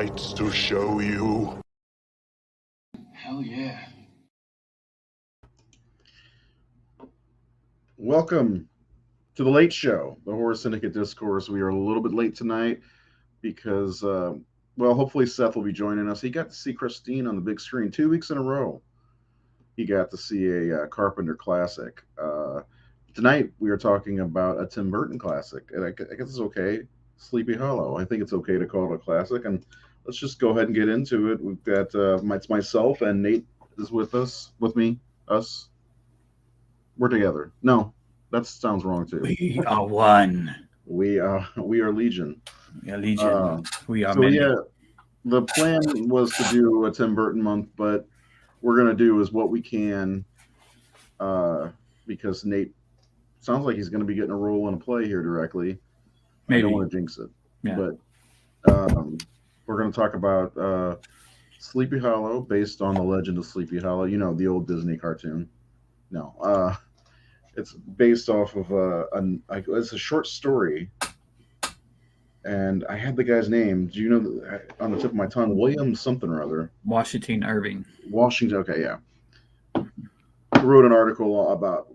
sights to show you. Hell yeah. Welcome to the Late Show, the Horror Syndicate Discourse. We are a little bit late tonight because, hopefully Seth will be joining us. He got to see Christine on the big screen 2 weeks in a row. He got to see a Carpenter classic. Tonight we are talking about a Tim Burton classic, and I guess it's okay. Sleepy Hollow. I think it's okay to call it a classic, and let's just go ahead and get into it. We've got it's myself and Nate is with me. We're together. No, that sounds wrong too. We are one. We are Legion. We are Legion. We are so many. Yeah, the plan was to do a Tim Burton month, but we're gonna do is what we can, because Nate sounds like he's gonna be getting a role in a play here directly. Maybe. I don't want to jinx it, yeah. But we're gonna talk about Sleepy Hollow, based on the Legend of Sleepy Hollow. You know, the old Disney cartoon. No, it's based off of it's a short story, and I had the guy's name. Do you know on the tip of my tongue? William something or other. Washington Irving. Washington. Okay, yeah. I wrote an article about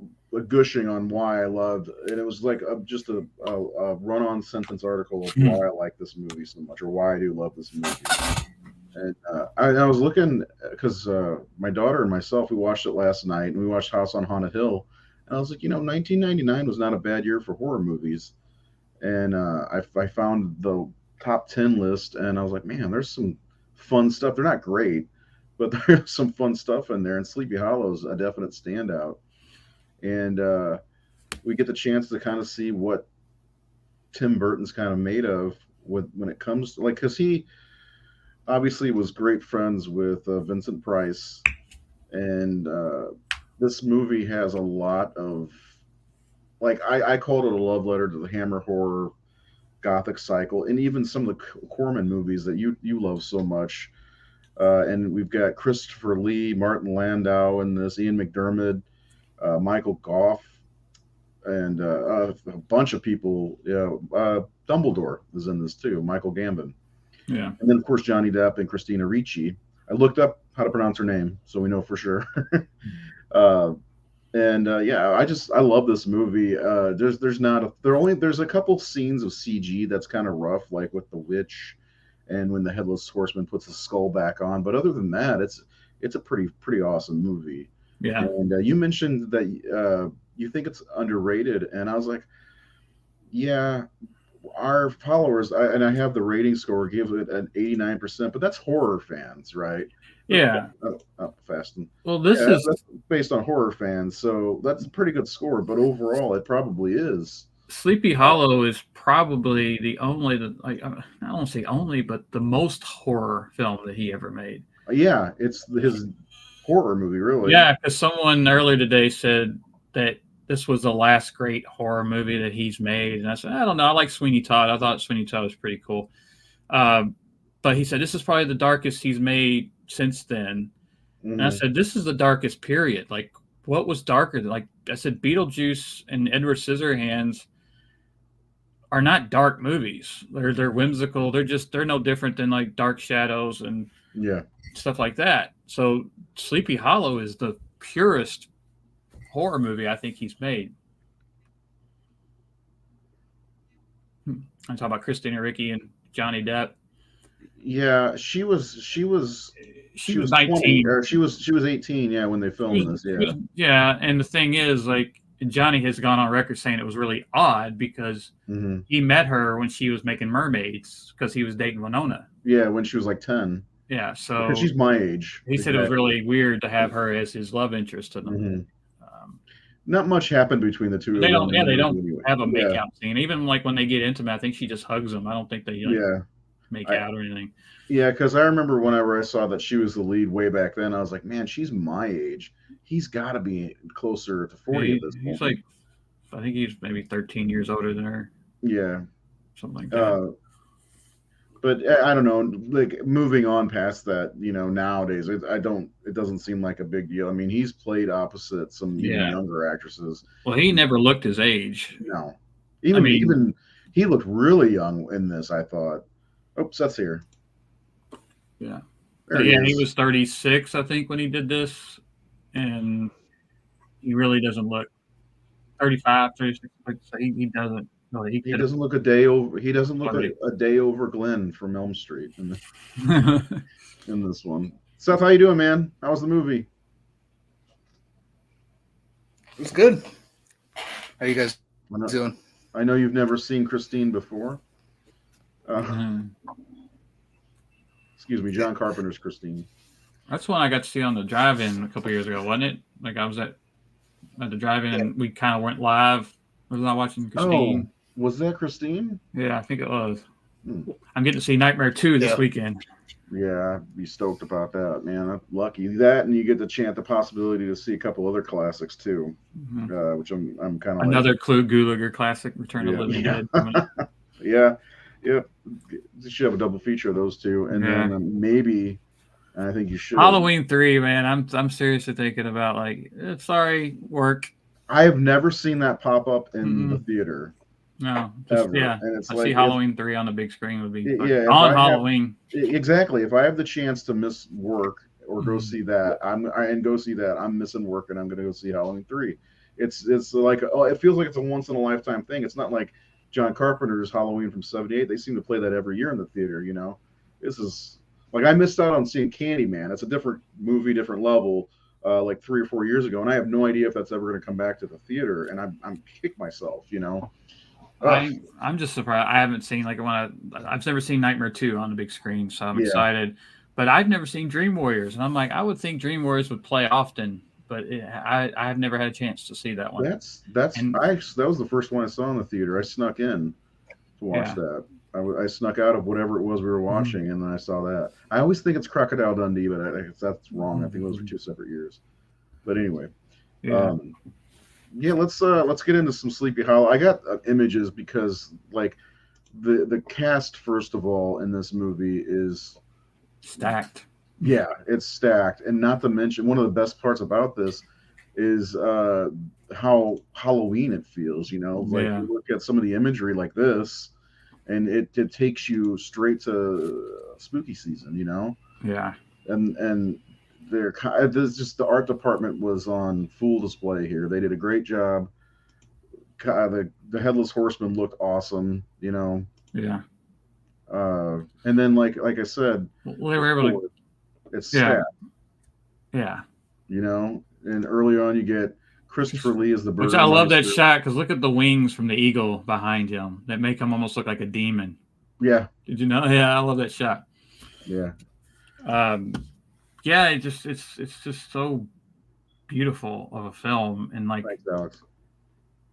gushing on why I loved, and it was like just a run-on sentence article of why I like this movie so much, or why I do love this movie. And I was looking because my daughter and myself, we watched it last night, and we watched House on Haunted Hill. And I was like, 1999 was not a bad year for horror movies. And I found the top 10 list, and I was like, man, there's some fun stuff. They're not great, but there's some fun stuff in there. And Sleepy Hollow is a definite standout. And we get the chance to kind of see what Tim Burton's kind of made of when it comes to, because he obviously was great friends with Vincent Price, and this movie has a lot of, I called it a love letter to the Hammer horror gothic cycle, and even some of the Corman movies that you love so much. And we've got Christopher Lee, Martin Landau in this, Ian McDiarmid, Michael Goff, and a bunch of people. Dumbledore is in this too, Michael Gambon. Yeah. And then, of course, Johnny Depp and Christina Ricci. I looked up how to pronounce her name, so we know for sure. I love this movie. There's a couple scenes of CG that's kind of rough, like with the witch, and when the Headless Horseman puts the skull back on. But other than that, it's a pretty awesome movie. Yeah. And you mentioned that you think it's underrated, and I was like, yeah. Our followers, and I have the rating score, give it an 89%, but that's horror fans, right? Yeah. Fasting. Well, that's based on horror fans, so that's a pretty good score. But overall, it probably is. Sleepy Hollow is probably the only, I don't say only, but the most horror film that he ever made. Yeah, it's his horror movie, really. Yeah, because someone earlier today said that this was the last great horror movie that he's made. And I said, I don't know. I like Sweeney Todd. I thought Sweeney Todd was pretty cool. But he said, this is probably the darkest he's made since then. Mm-hmm. And I said, this is the darkest period. Like, what was darker? Like I said, Beetlejuice and Edward Scissorhands are not dark movies. They're whimsical. They're no different than like Dark Shadows and stuff like that. So Sleepy Hollow is the purest horror movie I think he's made. I'm talking about Christina Ricci and Johnny Depp. Yeah, she was 19. 20, or she was 18. Yeah, when they filmed this. Yeah, and the thing is, like, Johnny has gone on record saying it was really odd because he met her when she was making mermaids because he was dating Winona. Yeah, when she was like 10. Yeah, so because she's my age. He said it was really weird to have her as his love interest to them. Mm-hmm. Not much happened between the two. They don't have a make out scene. Even like when they get intimate, I think she just hugs him. I don't think they make out or anything. Yeah, because I remember whenever I saw that she was the lead way back then, I was like, man, she's my age. He's got to be closer to 40 at this point. He's like, I think he's maybe 13 years older than her. Yeah. Something like that. But I don't know, like moving on past that, nowadays, it doesn't seem like a big deal. I mean, he's played opposite some younger actresses. Well, he never looked his age. No. Even he looked really young in this, I thought. Oh, Seth's here. Yeah. There But he yeah, he is. was 36, I think, when he did this, and he really doesn't look 35, 36. Like, so he doesn't really. He He could have doesn't look a day over. He doesn't look floated. a day over Glenn from Elm Street in this one. Seth, how you doing, man? How was the movie? It was good. How you guys I know, doing? I know you've never seen Christine before. Mhm. Excuse me, John Carpenter's Christine. That's one I got to see on the drive-in a couple years ago, wasn't it? Like I was at the drive-in and we kind of went live. Was I watching Christine? Oh, was that Christine? Yeah, I think it was. Hmm. I'm getting to see Nightmare 2 this Yeah. weekend. Yeah, I'd be stoked about that, man. I'm lucky that, and you get the possibility to see a couple other classics too, Mhm. which I'm kind of Another like, Clue Gulager classic, Return of the Living yeah. Dead. Yeah, yeah. You should have a double feature of those two, and Yeah. then maybe I think you should. Halloween 3, man. I'm seriously thinking about like, sorry, work. I have never seen that pop up in Mm-mm. the theater. No, just Ever. yeah. And it's I like see Halloween 3 on the big screen would be Yeah, if on I have- Halloween. Exactly. If I have the chance to miss work or go Mhm. see that, I'm missing work and I'm going to go see Halloween 3. It's like it feels like it's a once in a lifetime thing. It's not like John Carpenter's Halloween from '78. They seem to play that every year in the theater. You know, this is like I missed out on seeing Candyman. It's a different movie, different level. Like 3 or 4 years ago, and I have no idea if that's ever going to come back to the theater. And I'm kick myself. You know. I'm just surprised. I haven't seen like I've never seen Nightmare 2 on the big screen, so I'm excited. But I've never seen Dream Warriors, and I'm like, I would think Dream Warriors would play often, but I have never had a chance to see that one. That was the first one I saw in the theater. I snuck in to watch that. I snuck out of whatever it was we were watching, and then I saw that. I always think it's Crocodile Dundee, but that's wrong. I think those were 2 separate years. But anyway, let's get into some Sleepy Hollow. I got images because like the cast, first of all, in this movie is stacked. Yeah, it's stacked, and not to mention one of the best parts about this is how Halloween it feels. You know, like you look at some of the imagery like this, and it takes you straight to spooky season. You know. Yeah. And there's just the art department was on full display here. They did a great job. The Headless Horseman looked awesome. You know. Yeah. And then like I said, well, they were able to. It's stacked. Yeah. You know, and early on you get Christopher Lee as the bird. Which I love that shot because look at the wings from the eagle behind him that make him almost look like a demon. Yeah. Did you know? Yeah, I love that shot. Yeah. Yeah, it's just so beautiful of a film, and like, thanks, Alex.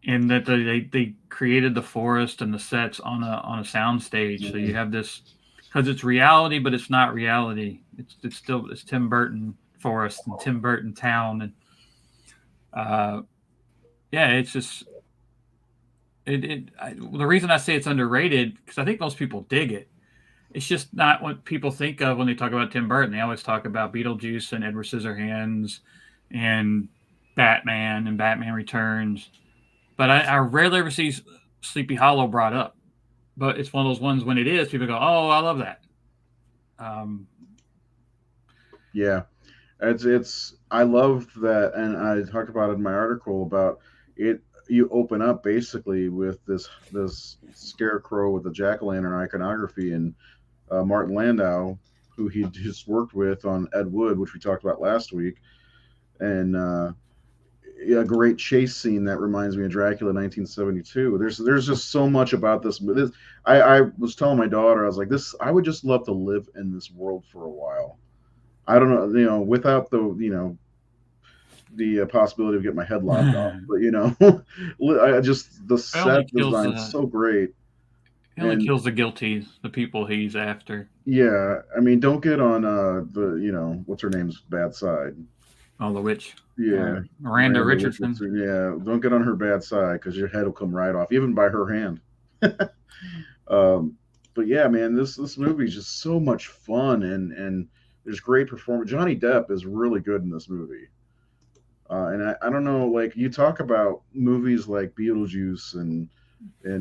And that they created the forest and the sets on a sound stage, so you have this because it's reality, but it's not reality. It's still Tim Burton forest and Tim Burton town, and it's just the reason I say it's underrated because I think most people dig it. It's just not what people think of when they talk about Tim Burton. They always talk about Beetlejuice and Edward Scissorhands and Batman and Batman Returns. But I rarely ever see Sleepy Hollow brought up. But it's one of those ones when it is, people go, oh, I love that. Yeah. I love that, and I talked about it in my article about it. You open up basically with this scarecrow with the jack-o'-lantern iconography, and Martin Landau, who he just worked with on Ed Wood, which we talked about last week, and a great chase scene that reminds me of Dracula 1972. There's just so much about this. I was telling my daughter, I was like, I would just love to live in this world for a while. I don't know, without the possibility of getting my head lopped off, but I just the set design is so great. He only kills the guilty, the people he's after. Yeah, I mean, don't get on what's her name's bad side. Oh, the witch. Yeah, Miranda Richardson. Yeah, don't get on her bad side because your head will come right off, even by her hand. But yeah, man, this movie is just so much fun, and there's great performance. Johnny Depp is really good in this movie. And I don't know, like you talk about movies like Beetlejuice and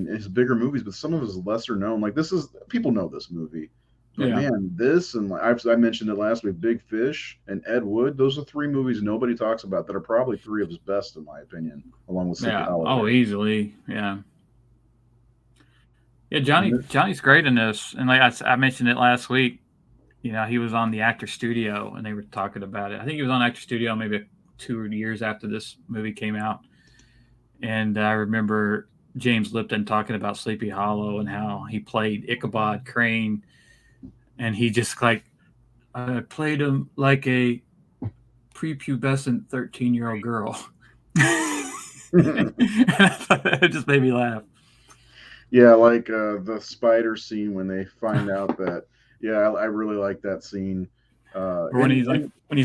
his bigger movies, but some of his lesser known, like people know this movie, But Yeah. man, this and like I mentioned it last week, Big Fish and Ed Wood. Those are three movies nobody talks about that are probably three of his best, in my opinion, along with Sleepy Yeah. Hollow. Oh, easily. Yeah. Yeah. And Johnny's great in this, and like I mentioned it last week. You know, he was on the Actor Studio, and they were talking about it. I think he was on Actor Studio maybe 2 years after this movie came out, and I remember James Lipton talking about Sleepy Hollow and how he played Icabod Crane, and he just like played him like a prepubescent 13-year-old girl. It just made me laugh. yeah, like the spider scene when they find out that. Yeah, I really like that scene. When he's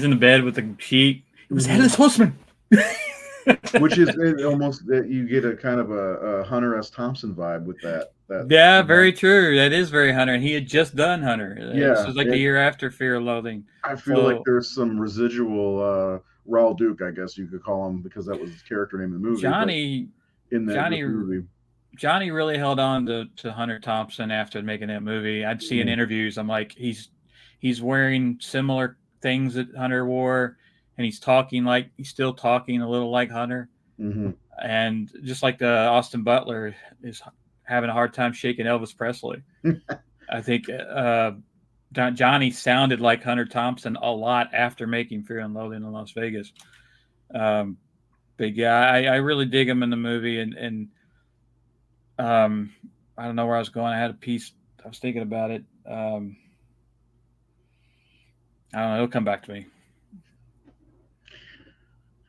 in the bed with the sheet, it was Mhm. Headless Horseman. Which is almost you get a kind of a Hunter S. Thompson vibe with that. Yeah, very true. That is very Hunter, and he had just done Hunter. Yeah, This was like the year after Fear and Loathing. I feel like there's some residual Raul Duke, I guess you could call him, because that was his character name in the movie. Johnny movie. Johnny really held on to Hunter Thompson after making that movie. I'd see in interviews, I'm like, he's wearing similar things that Hunter wore, and he's still talking a little like Hunter. Mm-hmm. And just like Austin Butler is having a hard time shaking Elvis Presley. I think Johnny sounded like Hunter Thompson a lot after making Fear and Loathing in Las Vegas. But yeah, I really dig him in the movie, and I don't know where I was going. I had a piece. I was thinking about it. I don't know. It'll come back to me.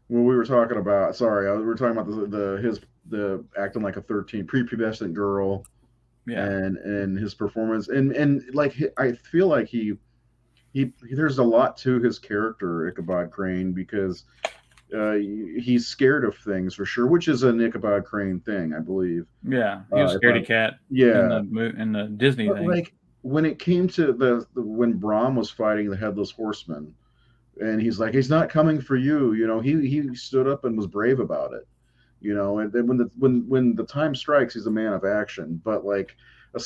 Well, we were talking about. Sorry, we were talking about the acting like a prepubescent girl. Yeah. And his performance and like I feel like he there's a lot to his character, Ichabod Crane, because he's scared of things for sure, which is an Ichabod Crane thing, I believe. Yeah, he was a scaredy cat. Yeah, in the Disney thing. Like when it came to when Brahm was fighting the Headless Horseman, and he's like, he's not coming for you. You know, he stood up and was brave about it. You know, and then when the time strikes, he's a man of action. But like a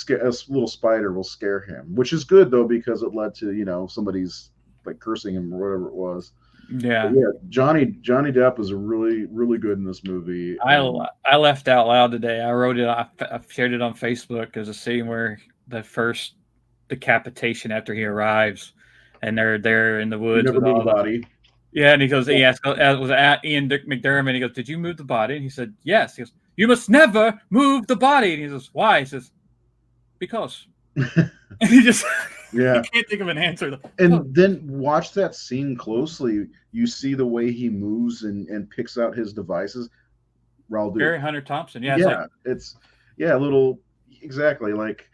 little spider will scare him, which is good though, because it led to somebody's like cursing him or whatever it was. Yeah, but yeah. Johnny Depp was really really good in this movie. I laughed out loud today. I wrote it. I shared it on Facebook as a scene where the first decapitation after he arrives, and they're there in the woods. Never moved the body. Yeah, and he goes, he asked, was it Ian McDermott? He goes, did you move the body? And he said, yes. He goes, you must never move the body. And he says, why? He says, because. And he just, yeah, can't think of an answer. And then watch that scene closely. You see the way he moves and picks out his devices. Raul Duke. Very Hunter Thompson. Yeah, it's a little, exactly, like.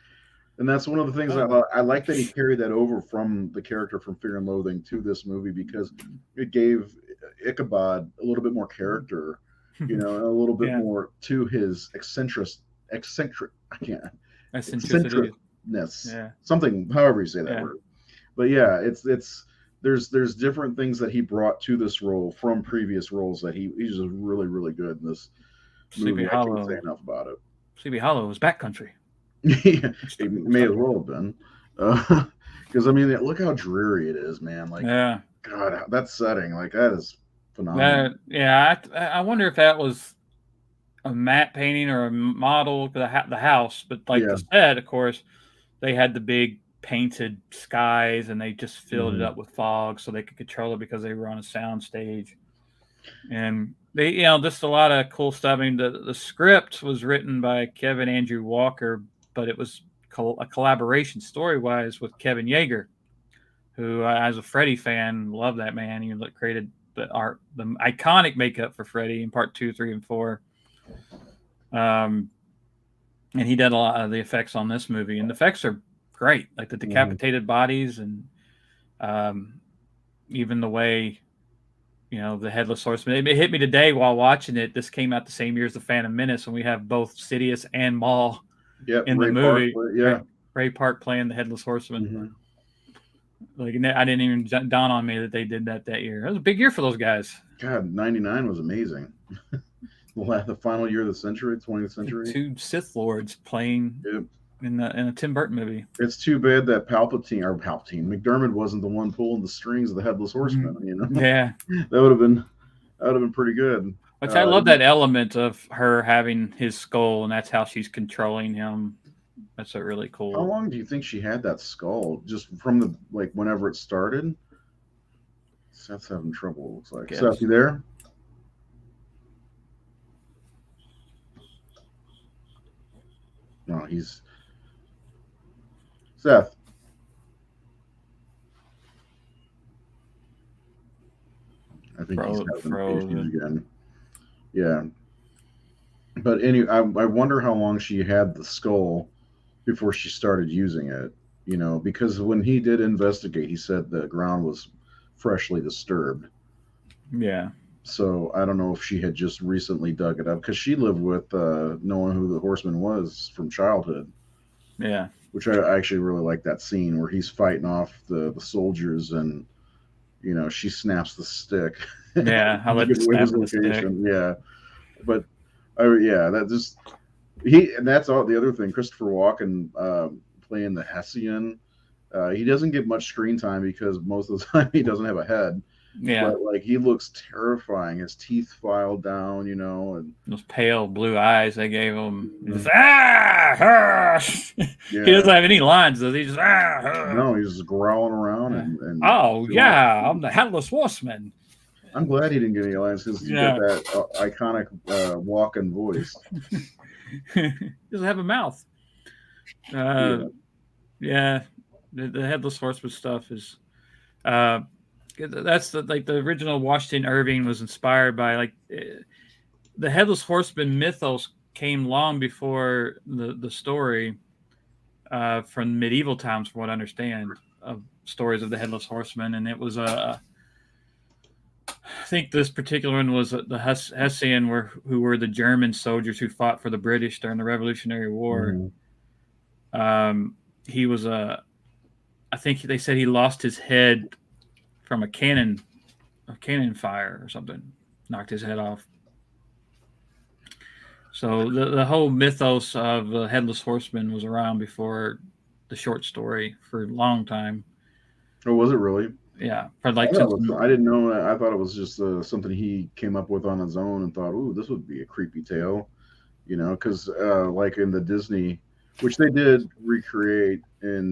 And that's one of the things I like, that he carried that over from the character from Fear and Loathing to this movie, because it gave Ichabod a little bit more character, a little bit more to his eccentricness, something, however you say that word. But yeah, there's different things that he brought to this role from previous roles that he's just really really good in this movie. I can't say enough about it. Sleepy Hollow was backcountry. It may as well have been, because I mean, look how dreary it is, man. Like, God, that setting, like, that is phenomenal. I wonder if that was a matte painting or a model for the house, but like the set, of course, they had the big painted skies, and they just filled it up with fog so they could control it because they were on a sound stage. And they, just a lot of cool stuff. I mean, the script was written by Kevin Andrew Walker, but it was a collaboration story-wise with Kevin Yeager, who, as a Freddy fan, love that man. He created the iconic makeup for Freddy in part 2, 3, and 4. And he did a lot of the effects on this movie, and the effects are great, like the decapitated bodies, and even the way, the Headless Horseman. It hit me today while watching it. This came out the same year as the Phantom Menace, and we have both Sidious and Maul in the movie. Ray Park playing the Headless Horseman. Like, I didn't even dawn on me that they did that year. It was a big year for those guys. God, 99 was amazing. The final year of the century, 20th century. 2 Sith Lords playing in a Tim Burton movie. It's too bad that McDermott wasn't the one pulling the strings of the Headless Horseman. You know, Yeah, that would have been pretty good. which I love that element of her having his skull, and that's how she's controlling him. That's a really cool. How long do you think she had that skull? Just from the whenever it started? Seth's having trouble. It looks like. Seth, you there? No, he's Seth. I think he's having issues again. Yeah. But anyway, I wonder how long she had the skull before she started using it. You know, because when he did investigate, he said the ground was freshly disturbed. Yeah. So I don't know if she had just recently dug it up, because she lived with knowing who the horseman was from childhood. Yeah. Which I actually really like that scene where he's fighting off the soldiers, and you know, she snaps the stick. Yeah, I like snap the stick. Yeah, but and that's all. The other thing, Christopher Walken playing the Hessian, he doesn't get much screen time because most of the time he doesn't have a head. Yeah, but he looks terrifying. His teeth filed down, you know, and those pale blue eyes they gave him. Just, yeah. He doesn't have any lines, does he? Just no, he's just growling around and oh yeah, I'm the Headless Horseman. I'm glad he didn't get any lines, because he's got that iconic walking voice. He doesn't have a mouth. The Headless Horseman stuff is. That's the original Washington Irving was inspired by the Headless Horseman mythos came long before the story from medieval times, from what I understand, of stories of the Headless Horseman, and it was I think this particular one was the Hessian, who were the German soldiers who fought for the British during the Revolutionary War. Mm-hmm. He was I think they said he lost his head from a cannon fire or something, knocked his head off. So the whole mythos of the Headless Horseman was around before the short story for a long time. Oh, was it really? Yeah, I didn't know that. I thought it was just something he came up with on his own and thought, "Ooh, this would be a creepy tale," you know, because like in the Disney, which they did recreate in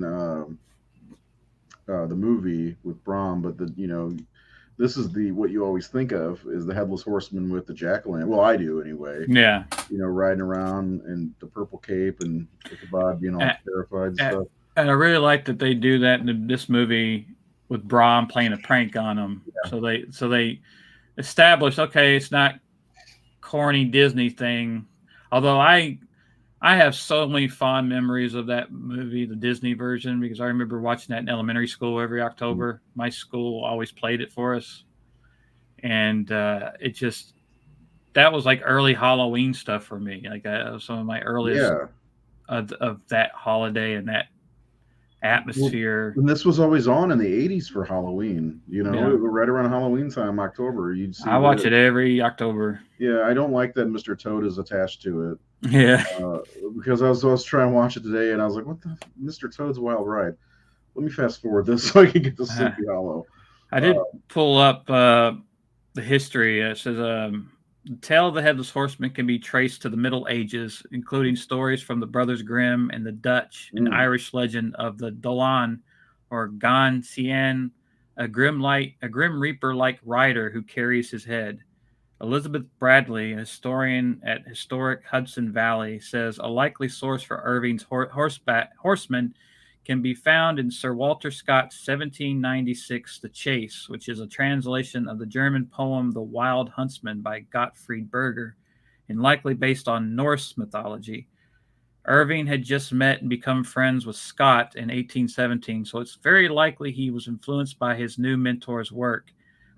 the movie with Brom, but this is what you always think of is the Headless Horseman with the jack-o'-lantern. Well, I do anyway. Yeah. You know, riding around in the purple cape and Ichabod being all terrified and stuff. And I really like that they do that in this movie with Brom playing a prank on him. Yeah. So they established, okay, it's not corny Disney thing. Although I have so many fond memories of that movie, the Disney version, because I remember watching that in elementary school every October. Mm-hmm. My school always played it for us. And that was like early Halloween stuff for me. Some of my earliest of that holiday and that atmosphere. Well, and this was always on in the 80s for Halloween. You know, right around Halloween time, October. You'd see. I watch it every October. Yeah, I don't like that Mr. Toad is attached to it. Yeah. Because I was trying to watch it today, and I was like, "What the Mr. Toad's Wild Ride?" Let me fast forward this so I can get to Sleepy Hollow. I did pull up the history. It says the tale of the Headless Horseman can be traced to the Middle Ages, including stories from the Brothers Grimm and the Dutch and Irish legend of the Dolan or Gan Cian, a grim reaper-like rider who carries his head. Elizabeth Bradley, a historian at Historic Hudson Valley, says a likely source for Irving's horseman can be found in Sir Walter Scott's 1796 The Chase, which is a translation of the German poem The Wild Huntsman by Gottfried Berger, and likely based on Norse mythology. Irving had just met and become friends with Scott in 1817, so it's very likely he was influenced by his new mentor's work.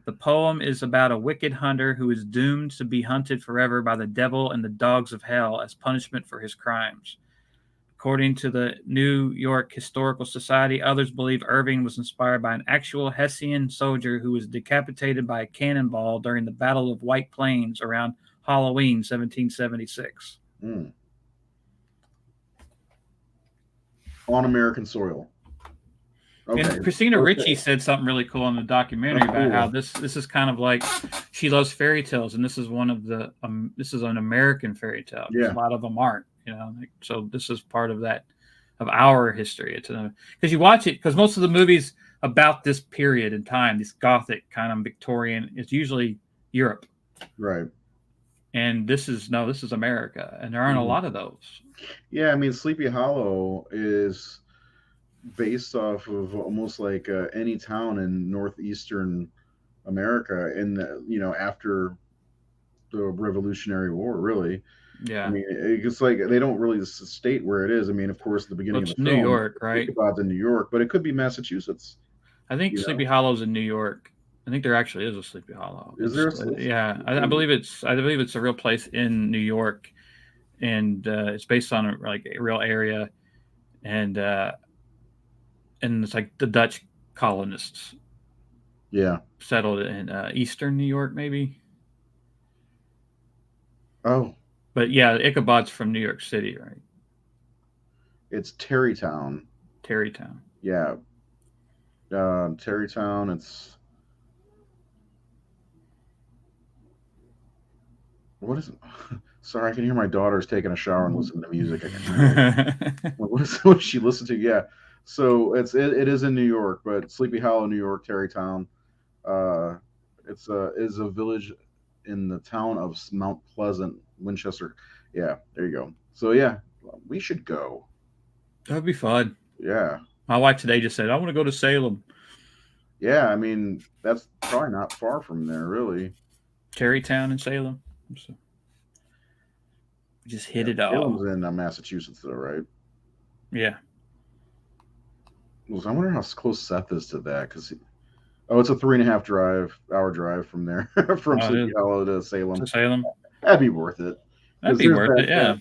The poem is about a wicked hunter who is doomed to be hunted forever by the devil and the dogs of hell as punishment for his crimes. According to the New York Historical Society, others believe Irving was inspired by an actual Hessian soldier who was decapitated by a cannonball during the Battle of White Plains around Halloween, 1776. on American soil. Okay. And Christina Ricci said something really cool in the documentary about how this is kind of like she loves fairy tales, and this is one of the this is an American fairy tale. Yeah. A lot of them aren't, so this is part of that of our history. It's because you watch it because most of the movies about this period in time, this gothic kind of Victorian, is usually Europe, right? And this is America, and there aren't a lot of those. Yeah, I mean, Sleepy Hollow is based off of almost like any town in northeastern America in the after the Revolutionary War, really. Yeah, I mean, it's like they don't really state where it is. I mean, of course, at the beginning of the New film, York, right? Ichabod's in New York, but it could be Massachusetts. I think Sleepy Hollow's in New York. I think there actually is a Sleepy Hollow. Is there? Yeah, I believe it's a real place in New York, and it's based on a real area, and it's like the Dutch colonists. Yeah. Settled in eastern New York, maybe. Oh. But yeah, Ichabod's from New York City, right? It's Tarrytown. Tarrytown. Yeah. Tarrytown, it's... What is it? Sorry, I can hear my daughter's taking a shower and listening to music. What does she listen to? Yeah. So it is in New York, but Sleepy Hollow, New York, Tarrytown. It's is a village in the town of Mount Pleasant, Winchester. Yeah, there you go. So yeah, we should go. That'd be fun. Yeah. My wife today just said, I want to go to Salem. Yeah, I mean, that's probably not far from there, really. Tarrytown and Salem. So we just hit it all. Salem's in Massachusetts, though, right? Yeah. Well, so I wonder how close Seth is to that, because it's a 3.5-hour drive from there, from Sleepy Hollow to Salem. That'd be worth it. That'd be worth it, yeah.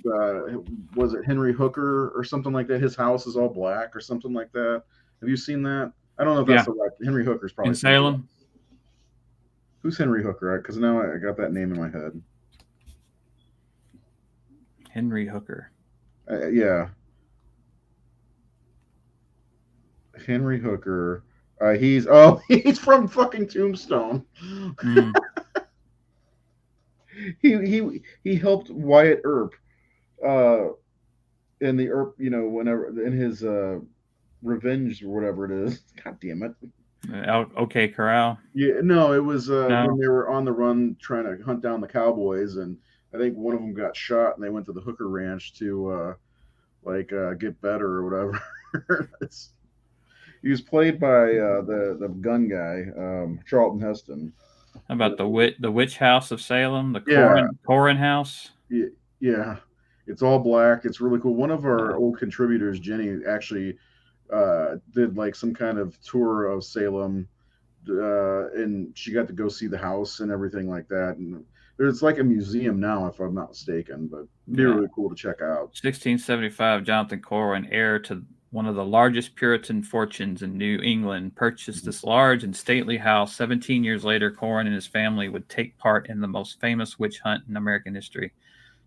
Was it Henry Hooker or something like that? His house is all black or something like that. Have you seen that? I don't know if that's the right. Henry Hooker's probably in Salem. Who's Henry Hooker? Because now I got that name in my head. Henry Hooker. Yeah. Henry Hooker. He's from fucking Tombstone. Mm. He helped Wyatt Earp in the Earp, whenever in his Revenge or whatever it is. God damn it. OK Corral. Yeah, no, it was when they were on the run trying to hunt down the cowboys, and I think one of them got shot, and they went to the Hooker Ranch to get better or whatever. He was played by the gun guy, Charlton Heston. How about the Witch House of Salem, the Corrin House? Yeah, it's all black. It's really cool. One of our old contributors, Jenny, actually did like some kind of tour of Salem, and she got to go see the house and everything like that. And there's like a museum now, if I'm not mistaken, but it'd be really cool to check out. 1675, Jonathan Corwin, heir to one of the largest Puritan fortunes in New England, purchased this large and stately house. 17 years later, Corwin and his family would take part in the most famous witch hunt in American history.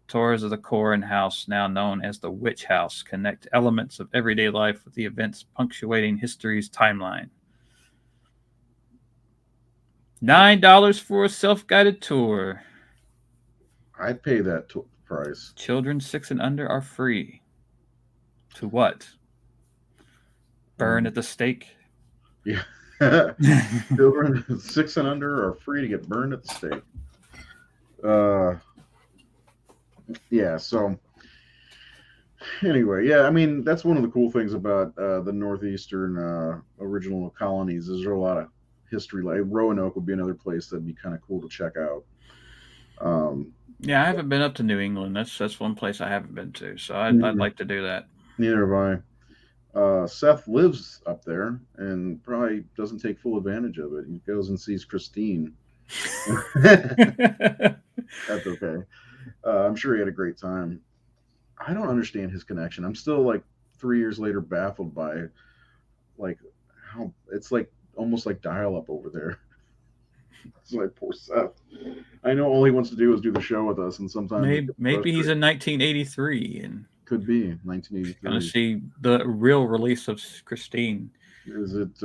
Tours of the Corwin house, now known as the Witch House, connect elements of everyday life with the events punctuating history's timeline. $9 for a self-guided tour. I'd pay that price. Children 6 and under are free. To what? Burn at the stake? Yeah. Children 6 and under are free to get burned at the stake. Yeah, so anyway, I mean, that's one of the cool things about the northeastern original colonies is there a lot of history. Like Roanoke would be another place that'd be kind of cool to check out. Yeah, I haven't been up to New England. That's one place I haven't been to, so I'd like to do that. Neither have I. Seth lives up there and probably doesn't take full advantage of it. He goes and sees Christine. That's okay. I'm sure he had a great time. I don't understand his connection. I'm still like 3 years later baffled by like how it's like almost like dial-up over there. It's like poor Seth. I know all he wants to do is do the show with us, and sometimes maybe he's in 1983 and Could be Going to 1983. see the real release of Christine. Is it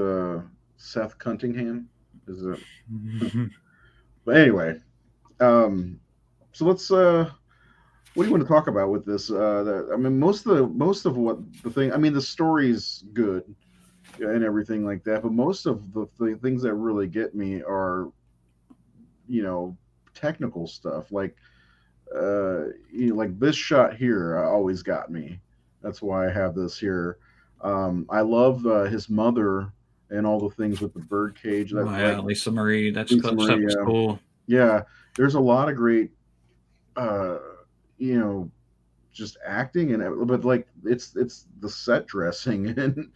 Seth Cunningham? Is it? But anyway, so let's. What do you want to talk about with this? I mean, most of what the thing. I mean, the story's good and everything like that, but most of the things that really get me are, technical stuff. Like, like this shot here always got me. That's why I have this here. I love his mother and all the things with the bird cage. That Wow, Lisa Marie, Lisa Marie, stuff was cool. yeah. There's a lot of great, uh, you know, just acting and but like it's the set dressing and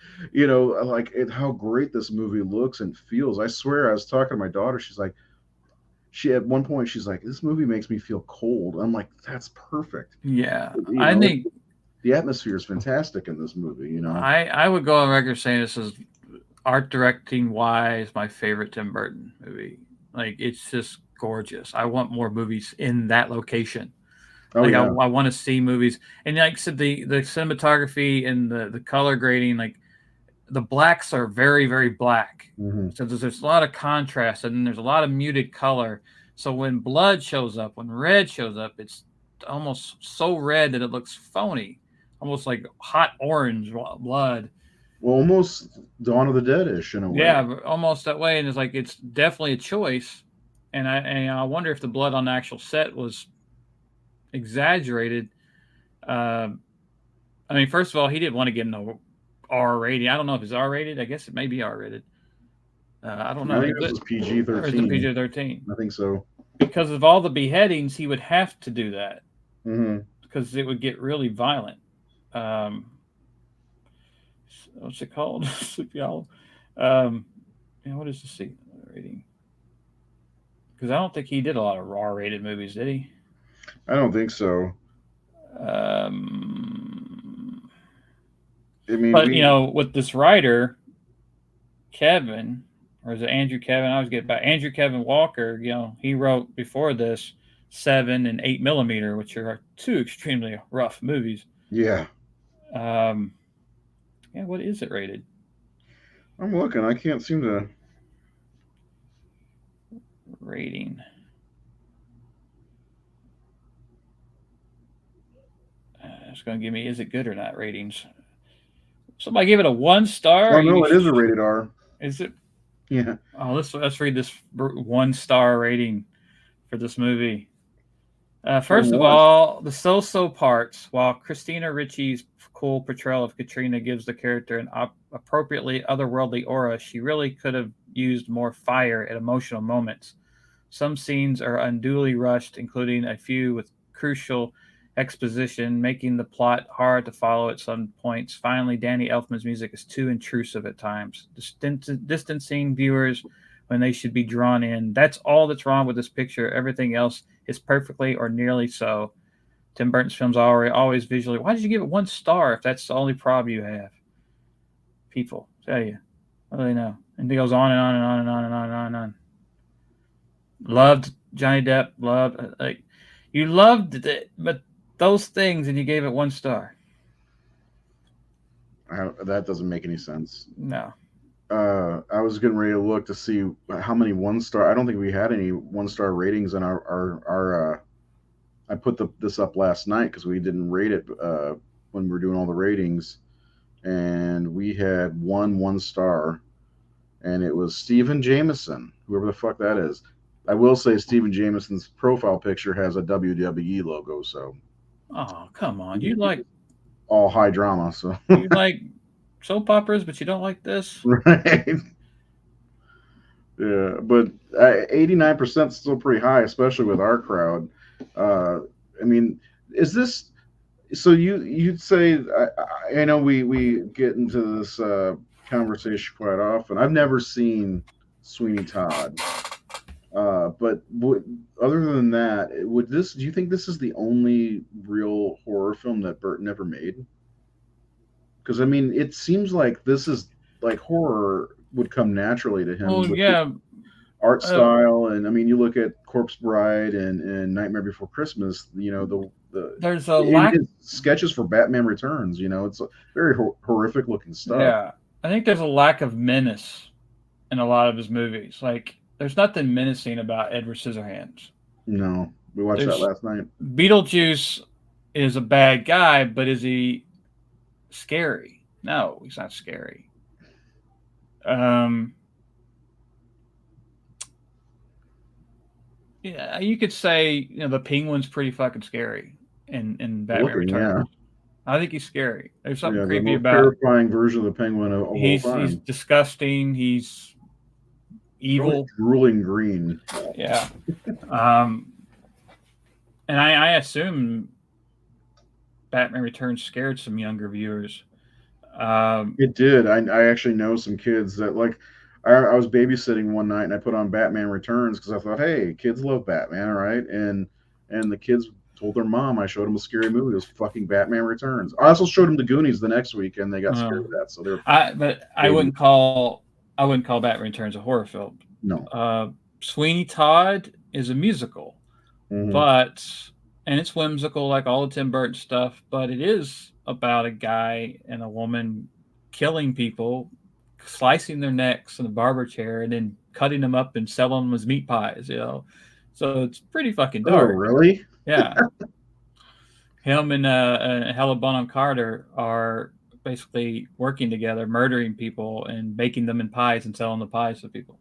like how great this movie looks and feels. I swear, I was talking to my daughter. She's like, at one point she's like, this movie makes me feel cold. I'm like, that's perfect. Yeah, I think the atmosphere is fantastic in this movie. I would go on record saying this is art directing wise my favorite Tim Burton movie. Like, it's just gorgeous. I want more movies in that location. Oh, like, yeah. I want to see movies, and like I said, the cinematography and the color grading, like the blacks are very, very black. Mm-hmm. So there's a lot of contrast, and there's a lot of muted color. So when blood shows up, when red shows up, it's almost so red that it looks phony, almost like hot orange blood. Well, almost Dawn of the Dead-ish in a way. Yeah, almost that way, and it's definitely a choice. And I wonder if the blood on the actual set was exaggerated. I mean, first of all, he didn't want to get an R rating. I don't know if it's R rated. I guess it may be R rated. I don't know. I think this was PG-13. Or is it PG-13? I think so. Because of all the beheadings, he would have to do that. Mm-hmm. Because it would get really violent. What's it called? Sleepy Hollow. What is the rating? Because I don't think he did a lot of R-rated movies, did he? I don't think so. I mean, but with this writer, Kevin, or is it Andrew Kevin? I always get back. Andrew Kevin Walker. He wrote before this 7 and 8 millimeter, which are two extremely rough movies. Yeah. What is it rated? I'm looking. I can't seem to. Rating. It's going to give me, is it good or not ratings. Somebody give it a 1 star. Oh, no, it is a rated R. Is it? Yeah. Oh, let's read this 1 star rating for this movie. First of all, the so-so parts. While Christina Ricci's cool portrayal of Katrina gives the character an appropriately otherworldly aura, she really could have used more fire at emotional moments. Some scenes are unduly rushed, including a few with crucial exposition, making the plot hard to follow at some points. Finally, Danny Elfman's music is too intrusive at times, distancing viewers when they should be drawn in. That's all that's wrong with this picture. Everything else is perfectly or nearly so. Tim Burton's films are always visually. Why did you give it 1 star if that's the only problem you have? People, tell you. What do they know? And it goes on and on and on and on and on and on and on. Loved Johnny Depp. You loved it, but those things, and you gave it 1 star. That doesn't make any sense. No. I was getting ready to look to see how many 1 star. I don't think we had any 1 star ratings in our I put this up last night because we didn't rate it when we were doing all the ratings, and we had 1 star, and it was Stephen Jameson, whoever the fuck that is. I will say Stephen Jameson's profile picture has a WWE logo, so. Oh, come on. You like all high drama, so. You like soap operas, but you don't like this? Right. Yeah, but 89% is still pretty high, especially with our crowd. I mean, is this so? You'd say I know we get into this conversation quite often. I've never seen Sweeney Todd, but other than that, do you think this is the only real horror film that Burton ever made? Because I mean, it seems like this is like horror would come naturally to him. Well, yeah, art style, and I mean, you look at Corpse Bride and Nightmare Before Christmas. You know, there's a even lack. his sketches for Batman Returns. You know, it's very horrific looking stuff. Yeah, I think there's a lack of menace in a lot of his movies. Like, there's nothing menacing about Edward Scissorhands. No, we watched that last night. Beetlejuice is a bad guy, but is he scary? No, he's not scary. Yeah, you could say, the Penguin's pretty fucking scary in Batman Returns. Yeah. I think he's scary. There's something creepy about terrifying version of the Penguin of all time. He's disgusting. He's evil, drooling green. Yeah. And I assume Batman Returns scared some younger viewers. It did. I actually know some kids that, like, I was babysitting one night and I put on Batman Returns because I thought, hey, kids love Batman, right? And the kids told their mom I showed them a scary movie. It was fucking Batman Returns. I also showed them the Goonies the next week and they got scared of that. So they're. I wouldn't call Batman Returns a horror film. No. Sweeney Todd is a musical, and it's whimsical like all the Tim Burton stuff, but it is about a guy and a woman killing people, slicing their necks in a barber chair, and then cutting them up and selling them as meat pies, So it's pretty fucking dark. Oh, really? Yeah. Him and Helena Bonham Carter are basically working together, murdering people and baking them in pies and selling the pies to people.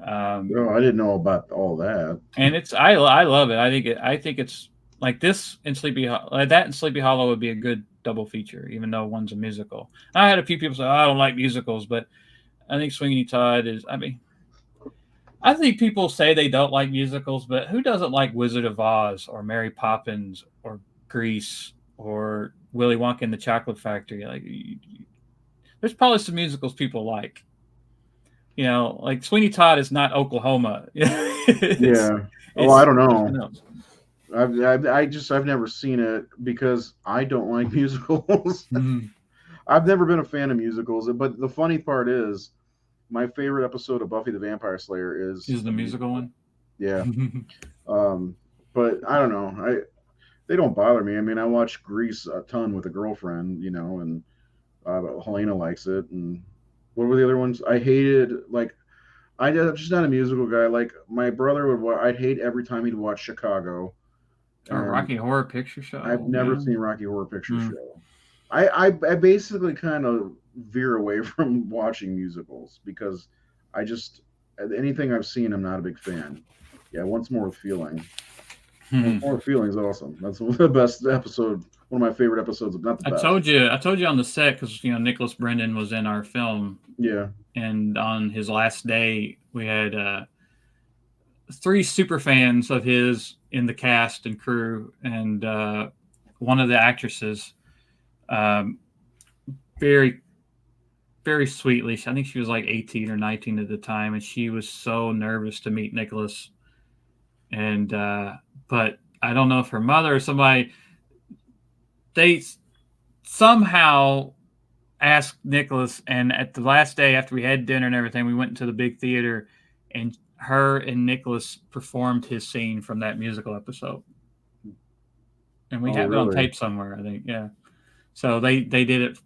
I didn't know about all that. And I love it. I think it's like this and Sleepy Hollow would be a good double feature, even though one's a musical. I had a few people say, I don't like musicals, but I think Sweeney Todd is. I think people say they don't like musicals, but who doesn't like Wizard of Oz or Mary Poppins or Grease or Willy Wonka and the Chocolate Factory? Like, there's probably some musicals people like. Like Sweeney Todd is not Oklahoma. Yeah. I don't know. I've never seen it because I don't like musicals. I've never been a fan of musicals, but the funny part is my favorite episode of Buffy the Vampire Slayer is the musical one. Yeah. But I don't know. They don't bother me. I mean, I watch Grease a ton with a girlfriend, and Helena likes it. And what were the other ones? I hated, like, I'm just not a musical guy. Like, my brother I'd hate every time he'd watch Chicago. Or Rocky Horror Picture Show. I've never seen Rocky Horror Picture Show. I basically kind of veer away from watching musicals because anything I've seen, I'm not a big fan. Yeah, Once More with Feeling. Once More with Feeling is awesome. That's the best episode. One of my favorite episodes. Not the best. I told you on the set because Nicholas Brendan was in our film. Yeah. And on his last day, we had 3 super fans of his in the cast and crew, and one of the actresses, very, very sweetly. I think she was like 18 or 19 at the time, and she was so nervous to meet Nicholas. And but I don't know if her mother or somebody, they somehow asked Nicholas, and at the last day after we had dinner and everything, we went into the big theater, and her and Nicholas performed his scene from that musical episode. And we have it on tape somewhere, I think. Yeah. So they did it.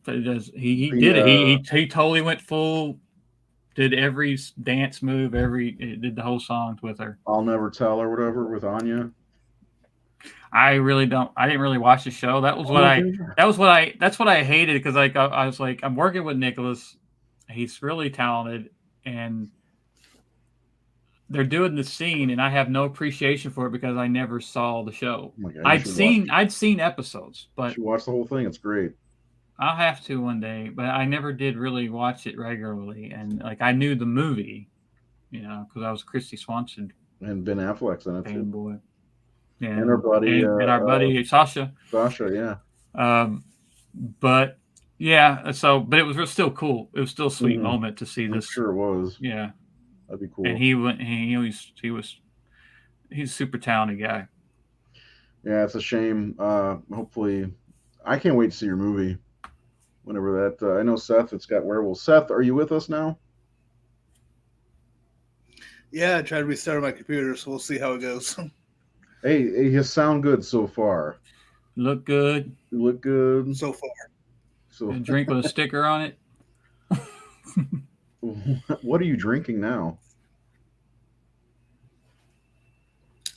He did it. He totally went full, did every dance move, did the whole song with her. I'll Never Tell or whatever with Anya. I didn't really watch the show. That's what I hated, because I was like, I'm working with Nicholas. He's really talented, and they're doing the scene, and I have no appreciation for it because I never saw the show. Oh my God, I'd seen episodes, but you watch the whole thing. It's great. I'll have to one day, but I never did really watch it regularly. And like, I knew the movie, because I was Christy Swanson and Ben Affleck's in it too. Boy. Yeah, and our buddy, our buddy Sasha. Sasha, yeah. But yeah, but it was still cool. It was still a sweet moment to see this. I'm sure it was. Yeah. That'd be cool. And he's a super talented guy. Yeah, it's a shame. Hopefully, I can't wait to see your movie. Whenever that, I know Seth, it's got werewolves. Seth, are you with us now? Yeah, I tried restarting my computer, so we'll see how it goes. Hey, you sound good so far. Look good. You look good. So far, So, A drink with a sticker on it. what are you drinking now?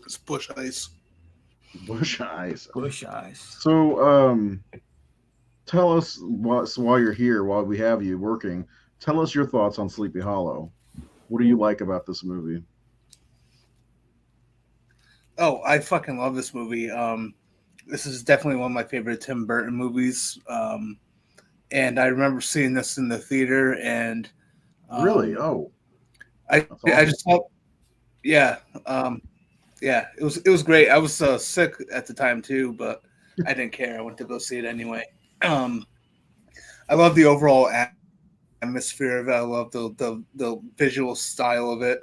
it's Bush Ice. Bush Ice. Bush Ice. So, tell us while you're here, while we have you working, tell us your thoughts on Sleepy Hollow. What do you like about this movie? Oh, I fucking love this movie. This is definitely one of my favorite Tim Burton movies. And I remember seeing this in the theater, and Really? Oh, I that's I awesome. just thought, yeah, it was great. I was sick at the time too, but I didn't care. I went to go see it anyway. I love the overall atmosphere of it. I love the visual style of it.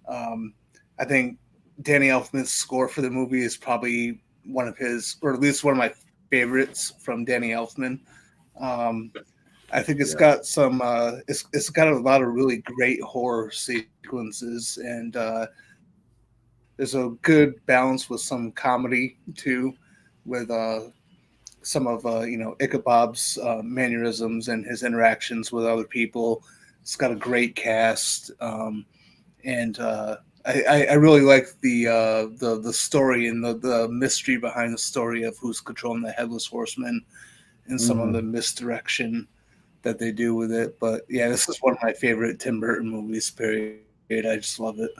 I think Danny Elfman's score for the movie is probably one of his, or at least one of my favorites from Danny Elfman. I think it's got some. It's got a lot of really great horror sequences, and there's a good balance with some comedy too, with some of Ichabod's mannerisms and his interactions with other people. It's got a great cast, and I really like the story and the mystery behind the story of who's controlling the Headless Horseman and some of the misdirection that they do with it. But yeah, this is one of my favorite Tim Burton movies, period. I just love it.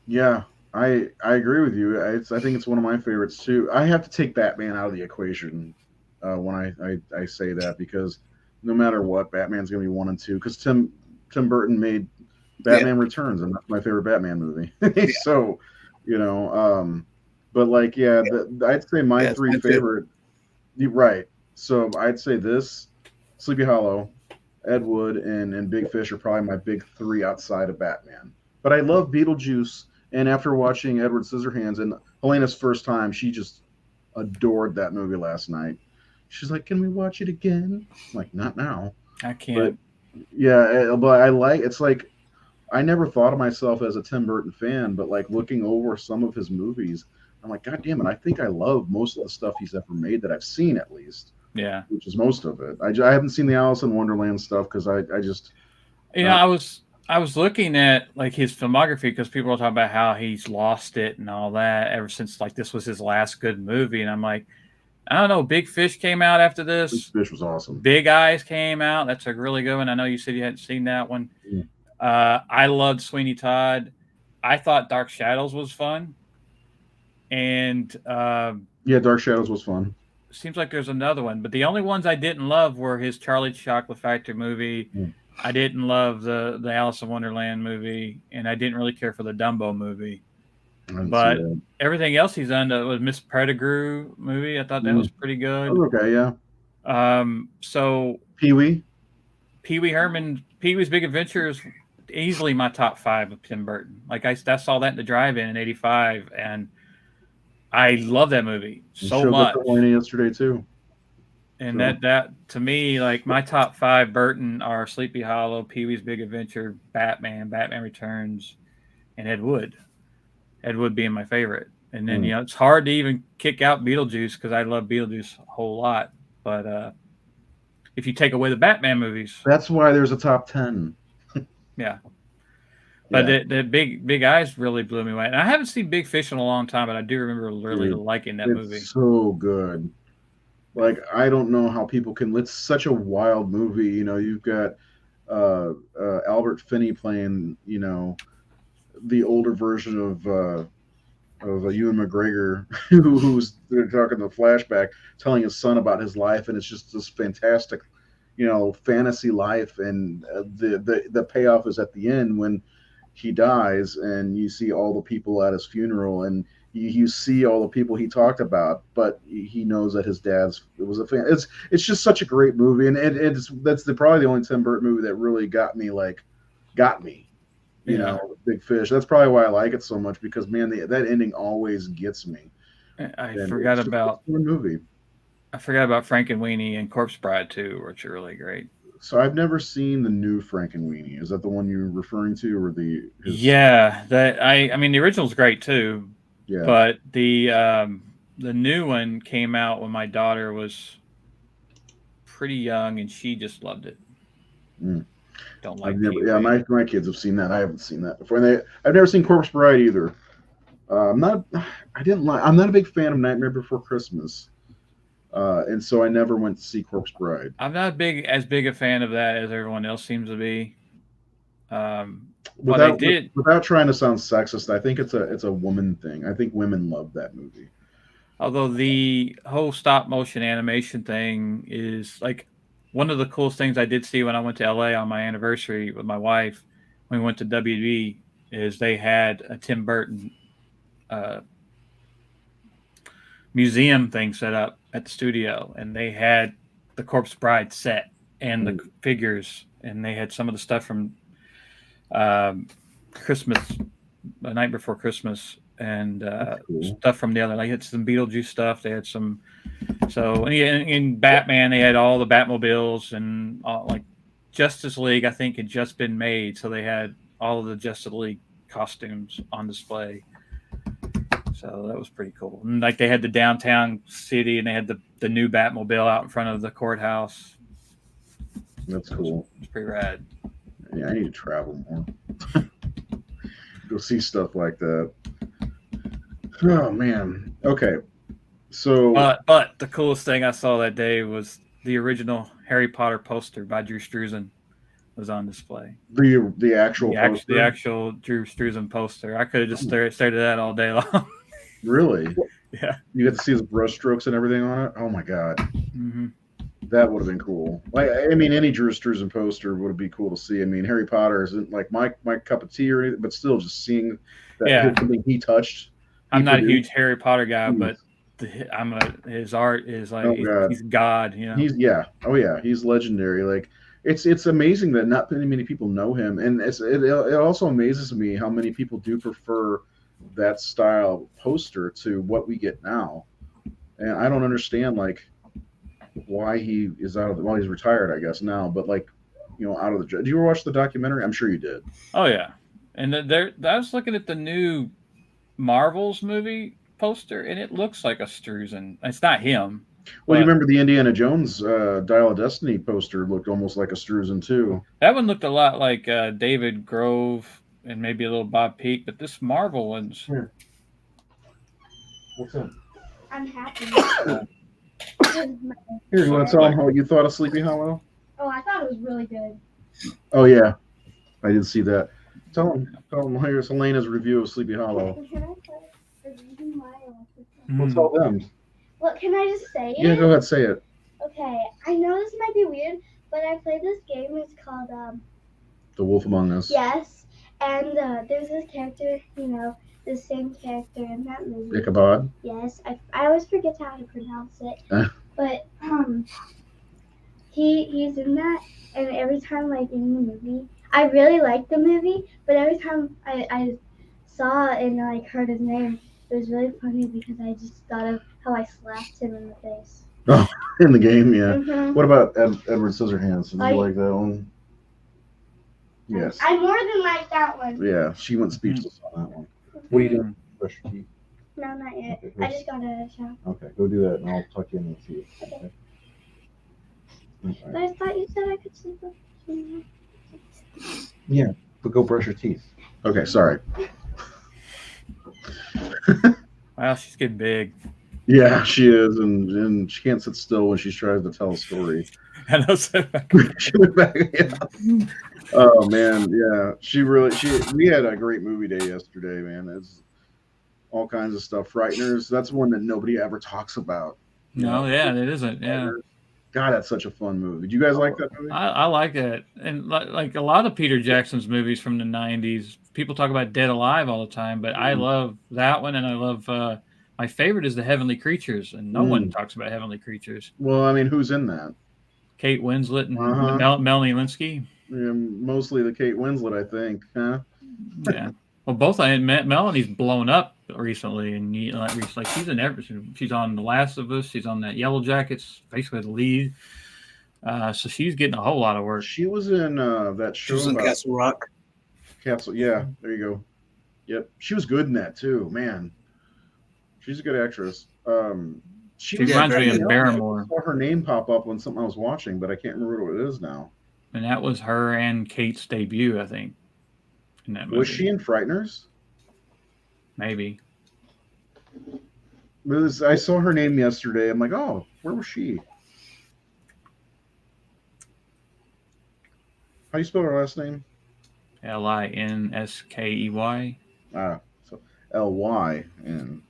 Yeah, I agree with you. I think it's one of my favorites too. I have to take Batman out of the equation when I say that, because no matter what, Batman's gonna be 1 and 2. Because Tim Burton made Batman Returns, and that's my favorite Batman movie. So, but like, I'd say my three favorite. Right. So I'd say this, Sleepy Hollow, Ed Wood, and Big Fish are probably my big 3 outside of Batman. But I love Beetlejuice, and after watching Edward Scissorhands and Helena's first time, she just adored that movie last night. She's like, "Can we watch it again?" I'm like, "Not now." I can't. But yeah, but it's like, I never thought of myself as a Tim Burton fan, but like looking over some of his movies, I'm like, God damn it, I think I love most of the stuff he's ever made that I've seen, at least. Yeah. Which is most of it. I haven't seen the Alice in Wonderland stuff because I just. I was looking at like his filmography, because people are talking about how he's lost it and all that ever since like this was his last good movie, and I'm like, I don't know. Big Fish came out after this. Big Fish was awesome. Big Eyes came out. That's a really good one. I know you said you hadn't seen that one. Yeah. I loved Sweeney Todd. I thought Dark Shadows was fun. And Dark Shadows was fun. Seems like there's another one, but the only ones I didn't love were his Charlie Chocolate Factory movie. I didn't love the Alice in Wonderland movie, and I didn't really care for the Dumbo movie. But everything else he's done, was Miss Pettigrew movie. I thought that was pretty good. Oh, okay, yeah. So Pee-wee Herman, Pee-wee's Big Adventure is easily my top 5 of Tim Burton. Like I saw that in the drive-in '85, and I love that movie so much. Yesterday too. And that to me, like my top 5 Burton are Sleepy Hollow, Pee-wee's Big Adventure, Batman Returns, and Ed Wood. Ed Wood being my favorite. And then it's hard to even kick out Beetlejuice, because I love Beetlejuice a whole lot. But if you take away the Batman movies, that's why there's a top 10. Yeah. But the Big Eyes really blew me away. And I haven't seen Big Fish in a long time, but I do remember really liking that movie. It's so good. Like, I don't know how people can. It's such a wild movie. You've got Albert Finney playing, the older version of Ewan McGregor, who's they're talking the flashback, telling his son about his life, and it's just this fantastic, fantasy life. And the payoff is at the end when he dies, and you see all the people at his funeral, and you see all the people he talked about, but he knows that his dad's was a fan. It's just such a great movie, and that's probably the only Tim Burton movie that really got me. Big Fish. That's probably why I like it so much, because man, that ending always gets me. I forgot about the movie. I forgot about Frankenweenie and Corpse Bride too, which are really great. So I've never seen the new Frankenweenie. Is that the one you're referring to, or Yeah, that I mean the original's great too, Yeah. but the new one came out when my daughter was pretty young, and she just loved it. Mm. Don't like I've never, Pee yeah, Wee. my kids have seen that. I haven't seen that before. And I've never seen Corpse Bride either. I'm not a big fan of Nightmare Before Christmas. And so I never went to see Corpse Bride. I'm not as big a fan of that as everyone else seems to be. Without trying to sound sexist, I think it's a woman thing. I think women love that movie. Although the whole stop motion animation thing is like one of the coolest things I did see when I went to LA on my anniversary with my wife when we went to WB is they had a Tim Burton museum thing set up at the studio, and they had the Corpse Bride set and the figures, and they had some of the stuff from Christmas, The Night Before Christmas, and stuff from the other. Like, had some Beetlejuice stuff. They had some. So in Batman, they had all the Batmobiles and all, like Justice League. I think had just been made, so they had all of the Justice League costumes on display. So that was pretty cool. And like they had the downtown city, and they had the new Batmobile out in front of the courthouse. That's cool. It's pretty rad. Yeah, I need to travel more. Go see stuff like that. Oh man. Okay. So but the coolest thing I saw that day was the original Harry Potter poster by Drew Struzan was on display. The actual poster? The actual Drew Struzan poster. I could have just stared at that all day long. Really? Yeah. You get to see the brush strokes and everything on it? Oh my god. Mm-hmm. That would have been cool. Like, I mean, any Drew Struzan poster would be cool to see. I mean, Harry Potter isn't like my cup of tea or anything, but still, just seeing that something he touched. I'm not a huge Harry Potter guy, but his art is like he's God. You know. He's legendary. Like it's amazing that not many people know him, and it also amazes me how many people do prefer that style poster to what we get now, and I don't understand like why he is he's retired, I guess now, but like, out of the. Did you ever watch the documentary? I'm sure you did. Oh yeah, and I was looking at the new Marvel's movie poster, and it looks like a Struzan. It's not him. Well, you remember the Indiana Jones Dial of Destiny poster looked almost like a Struzan too. That one looked a lot like David Grove and maybe a little Bob Peak, but this Marvel one's. Here. What's that? I'm happy. Here, you want to tell them how you thought of Sleepy Hollow? Oh, I thought it was really good. Oh yeah, I did see that. Tell them here's Helena's review of Sleepy Hollow. Can I play the reason why I like this one? Well, tell them. Well, can I just say it? Yeah, go ahead, say it. Okay, I know this might be weird, but I played this game. It's called The Wolf Among Us. Yes, and there's this character, the same character in that movie. Icabod. Yes, I always forget how to pronounce it, but he's in that, and every time like in the movie, I really liked the movie, but every time I saw and like heard his name, it was really funny because I just thought of how I slapped him in the face. Oh, in the game, yeah. Mm-hmm. What about Edward Scissorhands? Did you like that one? Yes. I more than like that one. Yeah, she went speechless on that one. What are you doing? Brush your teeth. No, not yet. Okay, I just got a shower. Okay, go do that, and I'll tuck you in and see you. Okay. Okay. But I thought you said I could sleep with you. Yeah, but go brush your teeth. Okay, sorry. Wow, she's getting big. Yeah, she is, and she can't sit still when she tries to tell a story. I know. She went back. Yeah. Oh man, yeah. We had a great movie day yesterday, man. It's all kinds of stuff. Frighteners. That's one that nobody ever talks about. No, yeah, it isn't. Yeah. God, that's such a fun movie. Did you guys like that movie? I like it, and like a lot of Peter Jackson's movies from the '90s, people talk about Dead Alive all the time, but I love that one, and I love my favorite is The Heavenly Creatures, and no one talks about Heavenly Creatures. Well, I mean, who's in that? Kate Winslet and Melanie Linsky. Yeah, mostly the Kate Winslet, I think. Huh? Yeah. Well, both. Melanie's blown up recently, and like she's in everything. She's on The Last of Us. She's on that Yellow Jackets, basically the lead. So she's getting a whole lot of work. She was in that She show was in about Castle Rock. Castle. Yeah, there you go. Yep, she was good in that too. Man, she's a good actress. She She was reminds me in of something else. Barrymore. I saw her name pop up on something I was watching, but I can't remember what it is now. And that was her and Kate's debut, I think, in that movie. Was she in Frighteners? Maybe. I saw her name yesterday. I'm like, oh, where was she? How do you spell her last name? Linskey. So Lyn.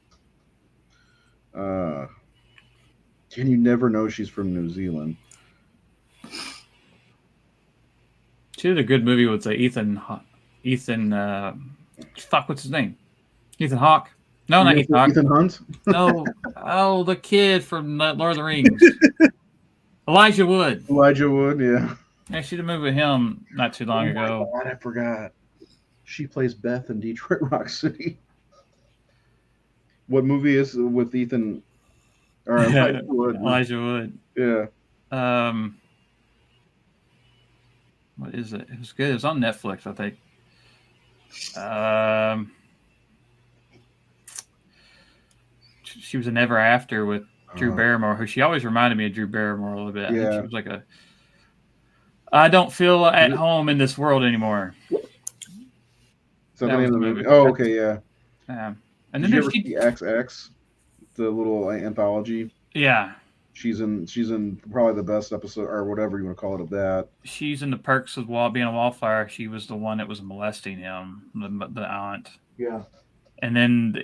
Can you never know she's from New Zealand? She did a good movie with Ethan. Fuck, what's his name? Ethan Hawke. No, not Ethan Hawke. Ethan Hunt? No, the kid from Lord of the Rings. Elijah Wood. Elijah Wood, yeah. Yeah, she did a movie with him not too long ago. God, I forgot. She plays Beth in Detroit Rock City. What movie is it with Ethan? Or Elijah Wood. Elijah Wood. Yeah. What is it? It was good. It was on Netflix, I think. She was in Ever After with Drew Barrymore, who she always reminded me of Drew Barrymore a little bit. I think she was like I don't feel at home in this world anymore. Something in the movie. Oh, okay, yeah. And Did then you ever see XX, the little anthology? Yeah. She's in probably the best episode, or whatever you want to call it, of that. She's in The Perks of Being a Wallflower. She was the one that was molesting him, the aunt. Yeah. And then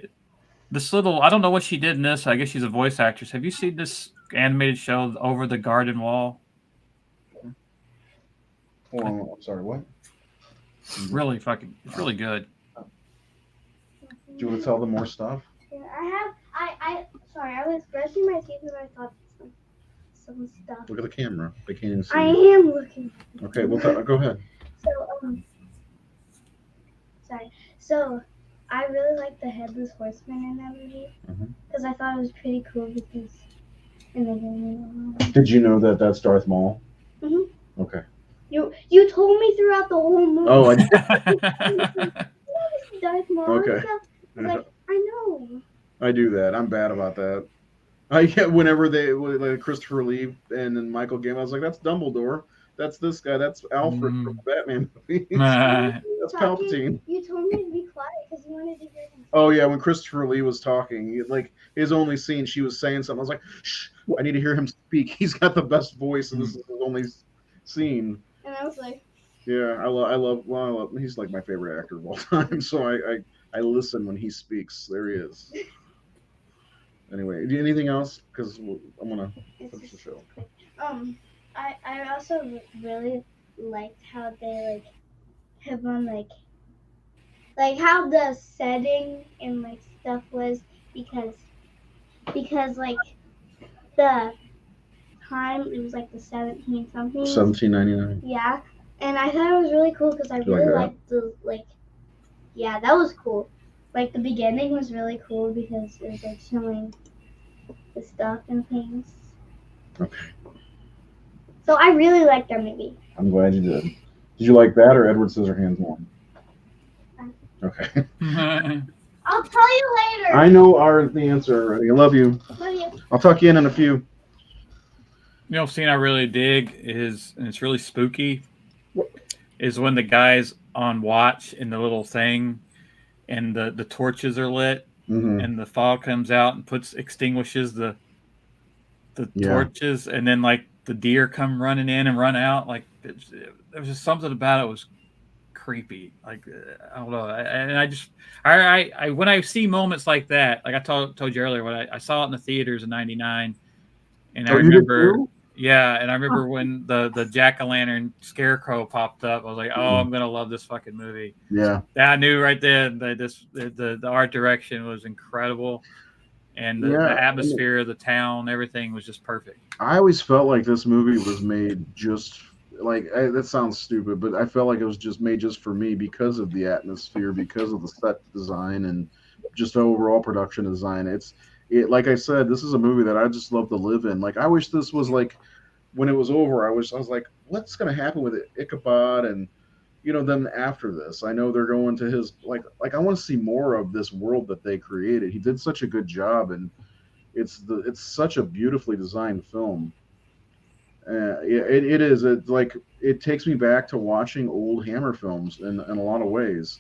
this little, I don't know what she did in this. I guess she's a voice actress. Have you seen this animated show, Over the Garden Wall? Hold on, I'm sorry, what? It's really good. Do you want to tell them more stuff? Yeah, sorry, I was brushing my teeth and I thought some stuff. Look at the camera. They can't even see. I am looking. Okay, well, go ahead. So I really like the Headless Horseman in that movie because I thought it was pretty cool because in the game. Did you know that that's Darth Maul? Mhm. Okay. You told me throughout the whole movie. Oh, I Darth Maul. Okay. And stuff. Like I know. I do that. I'm bad about that. I get whenever like Christopher Lee and then Michael Gambon, I was like, that's Dumbledore. That's this guy. That's Alfred from the Batman movie. That's Palpatine. You told me to be quiet because you wanted to hear him. Oh yeah, when Christopher Lee was talking, like his only scene, she was saying something. I was like, shh, I need to hear him speak. He's got the best voice, and this is his only scene. And I was like, yeah, I love. He's like my favorite actor of all time. So I listen when he speaks. There he is. Anyway, anything else? Because I'm gonna finish the show. I also really liked how they have on like how the setting and like stuff was because like the time it was like the 17 something. 1799. Yeah, and I thought it was really cool because I really liked the yeah, that was cool. Like the beginning was really cool because it was like showing the stuff and things. Okay. So I really liked their movie. I'm glad you did. Did you like that or Edward Scissorhands more? Okay. I'll tell you later. I know the answer already. I love you. Love you. I'll tuck you in a few. You know, scene I really dig is, and it's really spooky, is when the guy's on watch in the little thing, and the torches are lit, and the fog comes out and extinguishes the torches, and then like the deer come running in and run out. Like there was just something about it was creepy. Like I don't know. I when I see moments like that, like I told you earlier, when I saw it in the theaters in '99, and I remember. Yeah, and I remember when the jack-o'-lantern scarecrow popped up, I was like, "Oh, I'm gonna love this fucking movie." Yeah, I knew right then that the art direction was incredible, and the atmosphere of the town, everything was just perfect. I always felt like this movie was made just like that sounds stupid, but I felt like it was just made just for me because of the atmosphere, because of the set design, and just overall production design. Like I said, this is a movie that I just love to live in. Like I wish this was like when it was over, I was like, what's going to happen with Ichabod and then after this? I know they're going to his like I want to see more of this world that they created. He did such a good job, and it's such a beautifully designed film. It is. It like it takes me back to watching old Hammer films in a lot of ways,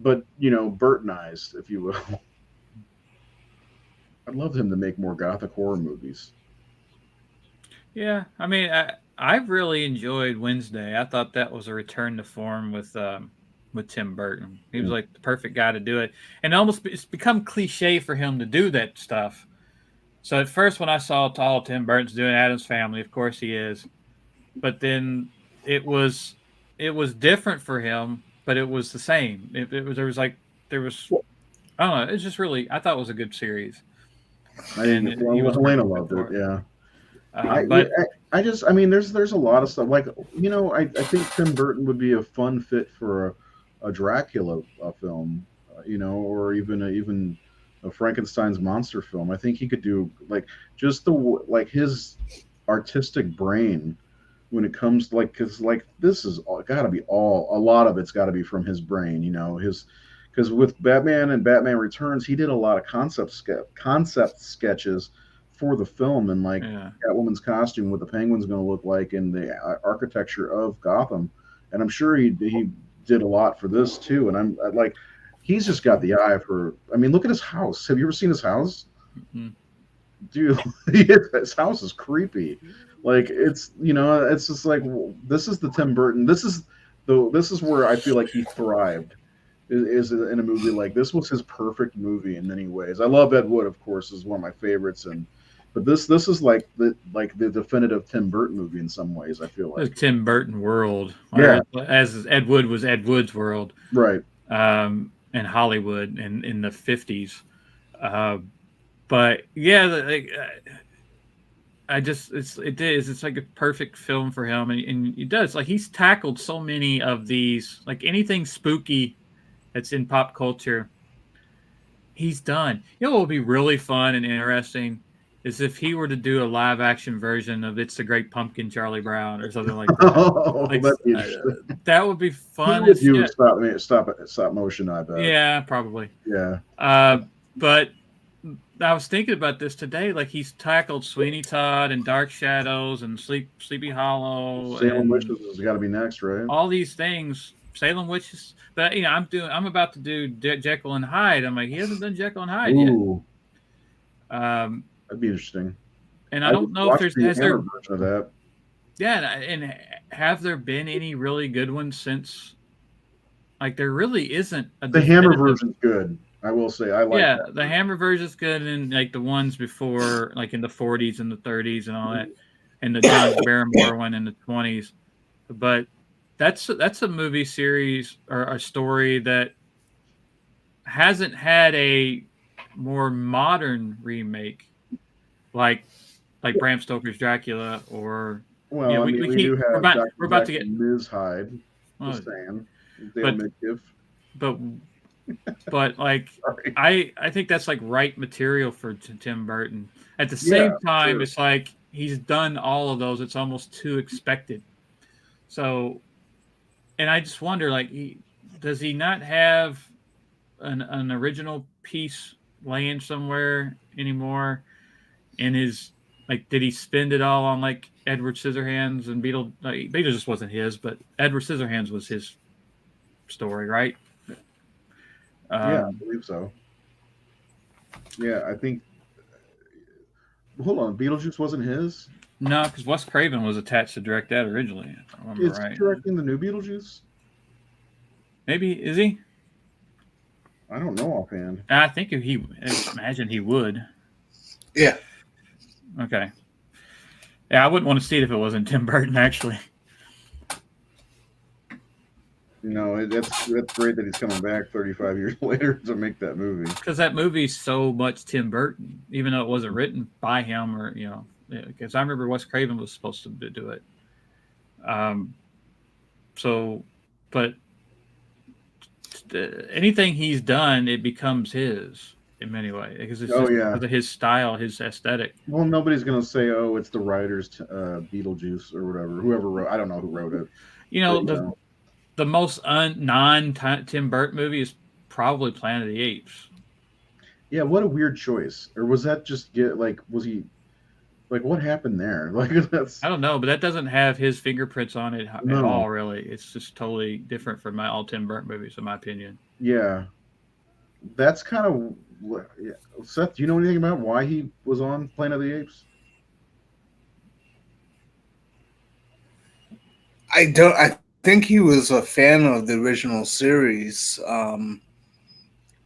but Burtonized, if you will. I'd love him to make more gothic horror movies. Yeah, I mean, I really enjoyed Wednesday. I thought that was a return to form with Tim Burton. He was like the perfect guy to do it, and it's become cliche for him to do that stuff. So at first, when I saw all Tim Burton's doing Addams Family, of course he is, but then it was different for him, but it was the same. There was I don't know. It's just really, I thought it was a good series. Elena loved it. Yeah. But I mean, there's a lot of stuff like I think Tim Burton would be a fun fit for a Dracula film, or even a Frankenstein's monster film. I think he could do just his artistic brain when it comes because this is got to be a lot of it's got to be from his brain, because with Batman and Batman Returns, he did a lot of concept sketches for the film, and Catwoman's costume, what the Penguin's going to look like, and the architecture of Gotham. And I'm sure he did a lot for this too. And I'm like, he's just got the eye for. I mean, look at his house. Have you ever seen his house? Mm-hmm. Dude, his house is creepy. Like it's it's just like this is the Tim Burton. This is where I feel like he thrived. Is in a movie like this was his perfect movie in many ways. I love Ed Wood, of course, is one of my favorites, but this is like the definitive Tim Burton movie in some ways. I feel like the Tim Burton world, yeah, as Ed Wood was Ed Wood's world, right? In Hollywood in the 50s, but yeah, it's like a perfect film for him, and he does he's tackled so many of these anything spooky that's in pop culture. He's done. What would be really fun and interesting is if he were to do a live action version of It's the Great Pumpkin, Charlie Brown, or something like that. That would be fun. Who would you stop motion? I bet. Yeah, probably. Yeah. But I was thinking about this today. He's tackled Sweeney Todd and Dark Shadows and Sleepy Hollow. Salem Witches has got to be next, right? All these things. Salem Witches. But I'm about to do Jekyll and Hyde. I'm like, he hasn't done Jekyll and Hyde yet. That'd be interesting. And I don't know if there's version of that. Yeah, and have there been any really good ones since? There really isn't. The Hammer version's good. I will say I like. Yeah, that. The Hammer version's good, and the ones before, in the 40s and the 30s and all that, and the John Barrymore one in the 20s. But that's a movie series or a story that hasn't had a more modern remake, like Bram Stoker's Dracula, or we do have we're about to get Ms. Hyde, just saying, Dale Midkiff. But I think that's right material for Tim Burton. At the same time, sure. It's he's done all of those. It's almost too expected. So, and I just wonder, does he not have an original piece laying somewhere anymore? In his did he spend it all on Edward Scissorhands and Beetle? Beetle just wasn't his, but Edward Scissorhands was his story, right? Yeah, I believe so. Yeah, I think. Hold on, Beetlejuice wasn't his? No, because Wes Craven was attached to direct that originally. If I remember right. Is he directing the new Beetlejuice? Maybe is he? I don't know offhand. I think I imagine he would. Yeah. Okay. Yeah, I wouldn't want to see it if it wasn't Tim Burton, actually. That's great that he's coming back 35 years later to make that movie. Because that movie's so much Tim Burton, even though it wasn't written by him, or because I remember Wes Craven was supposed to do it. But anything he's done, it becomes his. in many ways because it's Oh, just yeah. because of his style, his aesthetic. Well, nobody's gonna say, "Oh, it's the writer's Beetlejuice" or whatever. Whoever wrote, I don't know who wrote it. You know, But, the most non Tim Burton movie is probably Planet of the Apes. yeah, what a weird choice. Or was that just was he like what happened there? Like that's I don't know, but that doesn't have his fingerprints on it at No. all. Really, it's just totally different from all Tim Burton movies, in my opinion. yeah. That's kind of yeah. Seth, do you know anything about why he was on Planet of the Apes? I don't. I think he was a fan of the original series.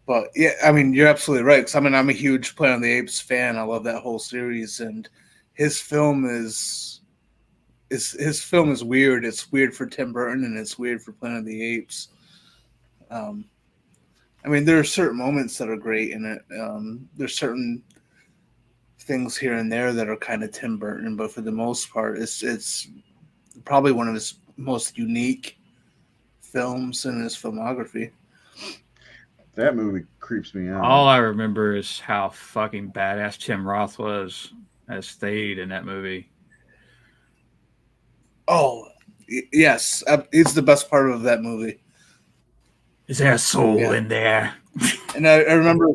But yeah, I mean, you're absolutely right. 'Cause, I mean, I'm a huge Planet of the Apes fan. I love that whole series, and his film is weird. It's weird for Tim Burton, and it's weird for Planet of the Apes. I mean, there are certain moments that are great in it. There's certain things here and there that are kind of Tim Burton, but for the most part, it's probably one of his most unique films in his filmography. That movie creeps me out. All I remember is how fucking badass Tim Roth was as Thade in that movie. Oh, yes, it's the best part of that movie. Is there a soul Yeah. in there? And I remember.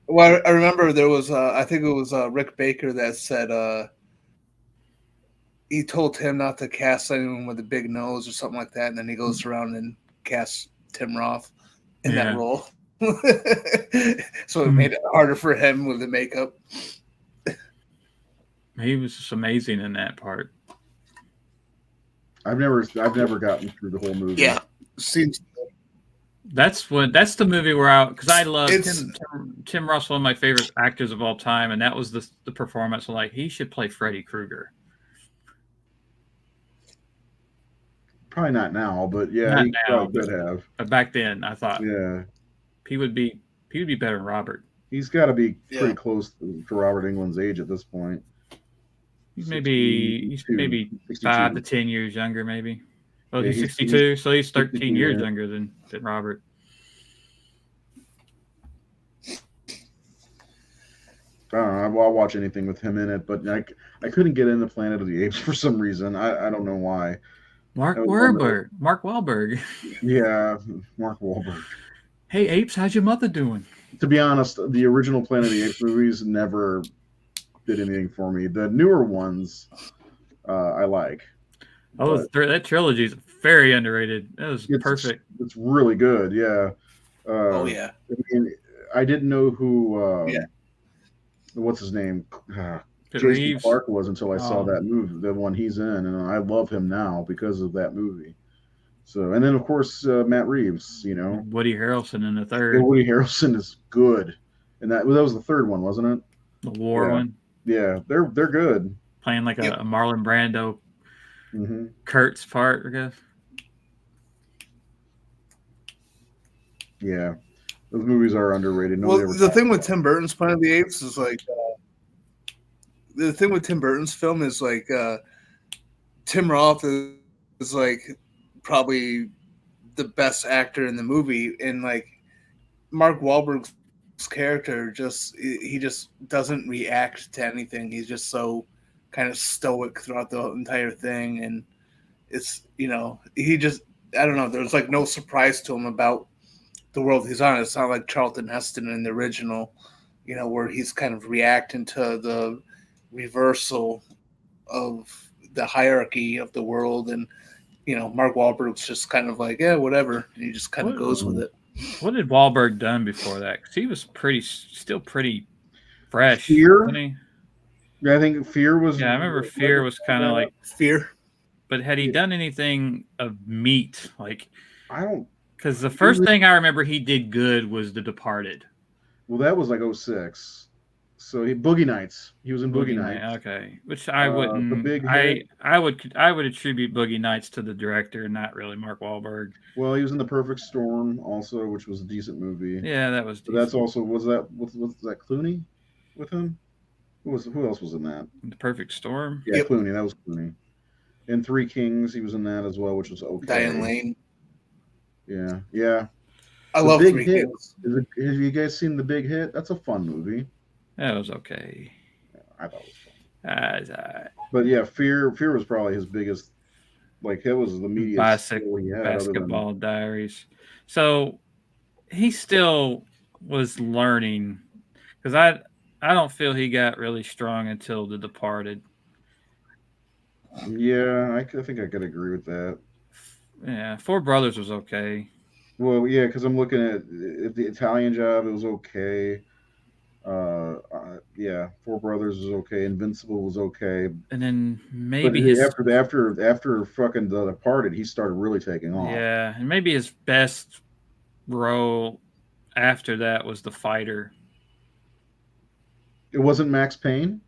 Well, I remember there was, I think it was Rick Baker that said he told him not to cast anyone with a big nose or something like that, and then he goes around and casts Tim Roth in Yeah. that role. So it made it harder for him with the makeup. He was just amazing in that part. I've never gotten through the whole movie. Yeah, seems. That's the movie where because I love It's- Tim Roth's one of my favorite actors of all time, and that was the performance. I'm like, he should play Freddy Krueger. Probably not now, but yeah, Not he now, probably could have. But back then, I thought Yeah, he would be better than Robert. he's got to be Yeah. pretty close to Robert Englund's age at this point. He's maybe 5 to 10 years younger, maybe. Well, Yeah, he's he's 62, so he's 13 62, years yeah. younger than Robert. I don't know. I'll watch anything with him in it, but I couldn't get into Planet of the Apes for some reason. I don't know why. Mark I was wondering. Wahlberg. Yeah, Mark Wahlberg. Hey, Apes, how's your mother doing? To be honest, the original Planet of the Apes movies never did anything for me. The newer ones, I like. Oh, that trilogy is very underrated. That was perfect. It's really good. Yeah. Oh yeah. I mean, I didn't know who. Yeah. What's his name? Pitt Jason Reeves. Clarke was until I saw Oh. that movie, the one he's in, and I love him now because of that movie. So, and then of course Matt Reeves, you know, Woody Harrelson in the third, Woody Harrelson is good, and that was the third one, wasn't it? the war Yeah. one, Yeah, they're good. playing like Yep. a Marlon Brando, Hmm. Kurt's part, I guess. Yeah, those movies are underrated. Well, Nobody ever the talks thing with about Tim Burton's Planet of the Apes is like the thing with Tim Burton's film is like Tim Roth is like probably the best actor in the movie, and like Mark Wahlberg's character he just doesn't react to anything. He's just so kind of stoic throughout the entire thing, and it's he just I don't know. There's like no surprise to him about the world he's on. It's not like Charlton Heston in the original, where he's kind of reacting to the reversal of the hierarchy of the world, and Mark Wahlberg's just kind of like, yeah, whatever, and he just kind of goes with it. What had Wahlberg done before that? Because he was still pretty fresh. Fear? Wasn't he? Yeah, I think Fear was. Yeah, I remember Fear was kind of like. Fear. But had he done anything of meat, like? I don't. Because the first thing I remember he did good was The Departed. Well, that was like 06. So Boogie Nights. He was in Boogie Nights. Okay, which I wouldn't. The big I would attribute Boogie Nights to the director, not really Mark Wahlberg. Well, he was in The Perfect Storm also, which was a decent movie. Yeah, that was. But that's also was that Clooney with him? Who else was in that? The Perfect Storm. Yeah, Yep. Clooney. That was Clooney. And Three Kings, he was in that as well, which was okay. Diane Lane. Yeah, yeah. I The love Big Three Hit. Kings. Have you guys seen The Big Hit? That's a fun movie. That was okay. I thought it was fun. It's all right. But yeah, Fear was probably his biggest. Like it was the media skill he had. Basketball Diaries. So he still was learning, because I don't feel he got really strong until The Departed. Yeah, I think I could agree with that. Yeah, Four Brothers was okay. Well, yeah, because I'm looking at the Italian Job. It was okay. Yeah, Four Brothers was okay. Invincible was okay. And then But maybe after fucking The Departed, he started really taking off. yeah, and maybe his best role after that was The Fighter. It wasn't Max Payne.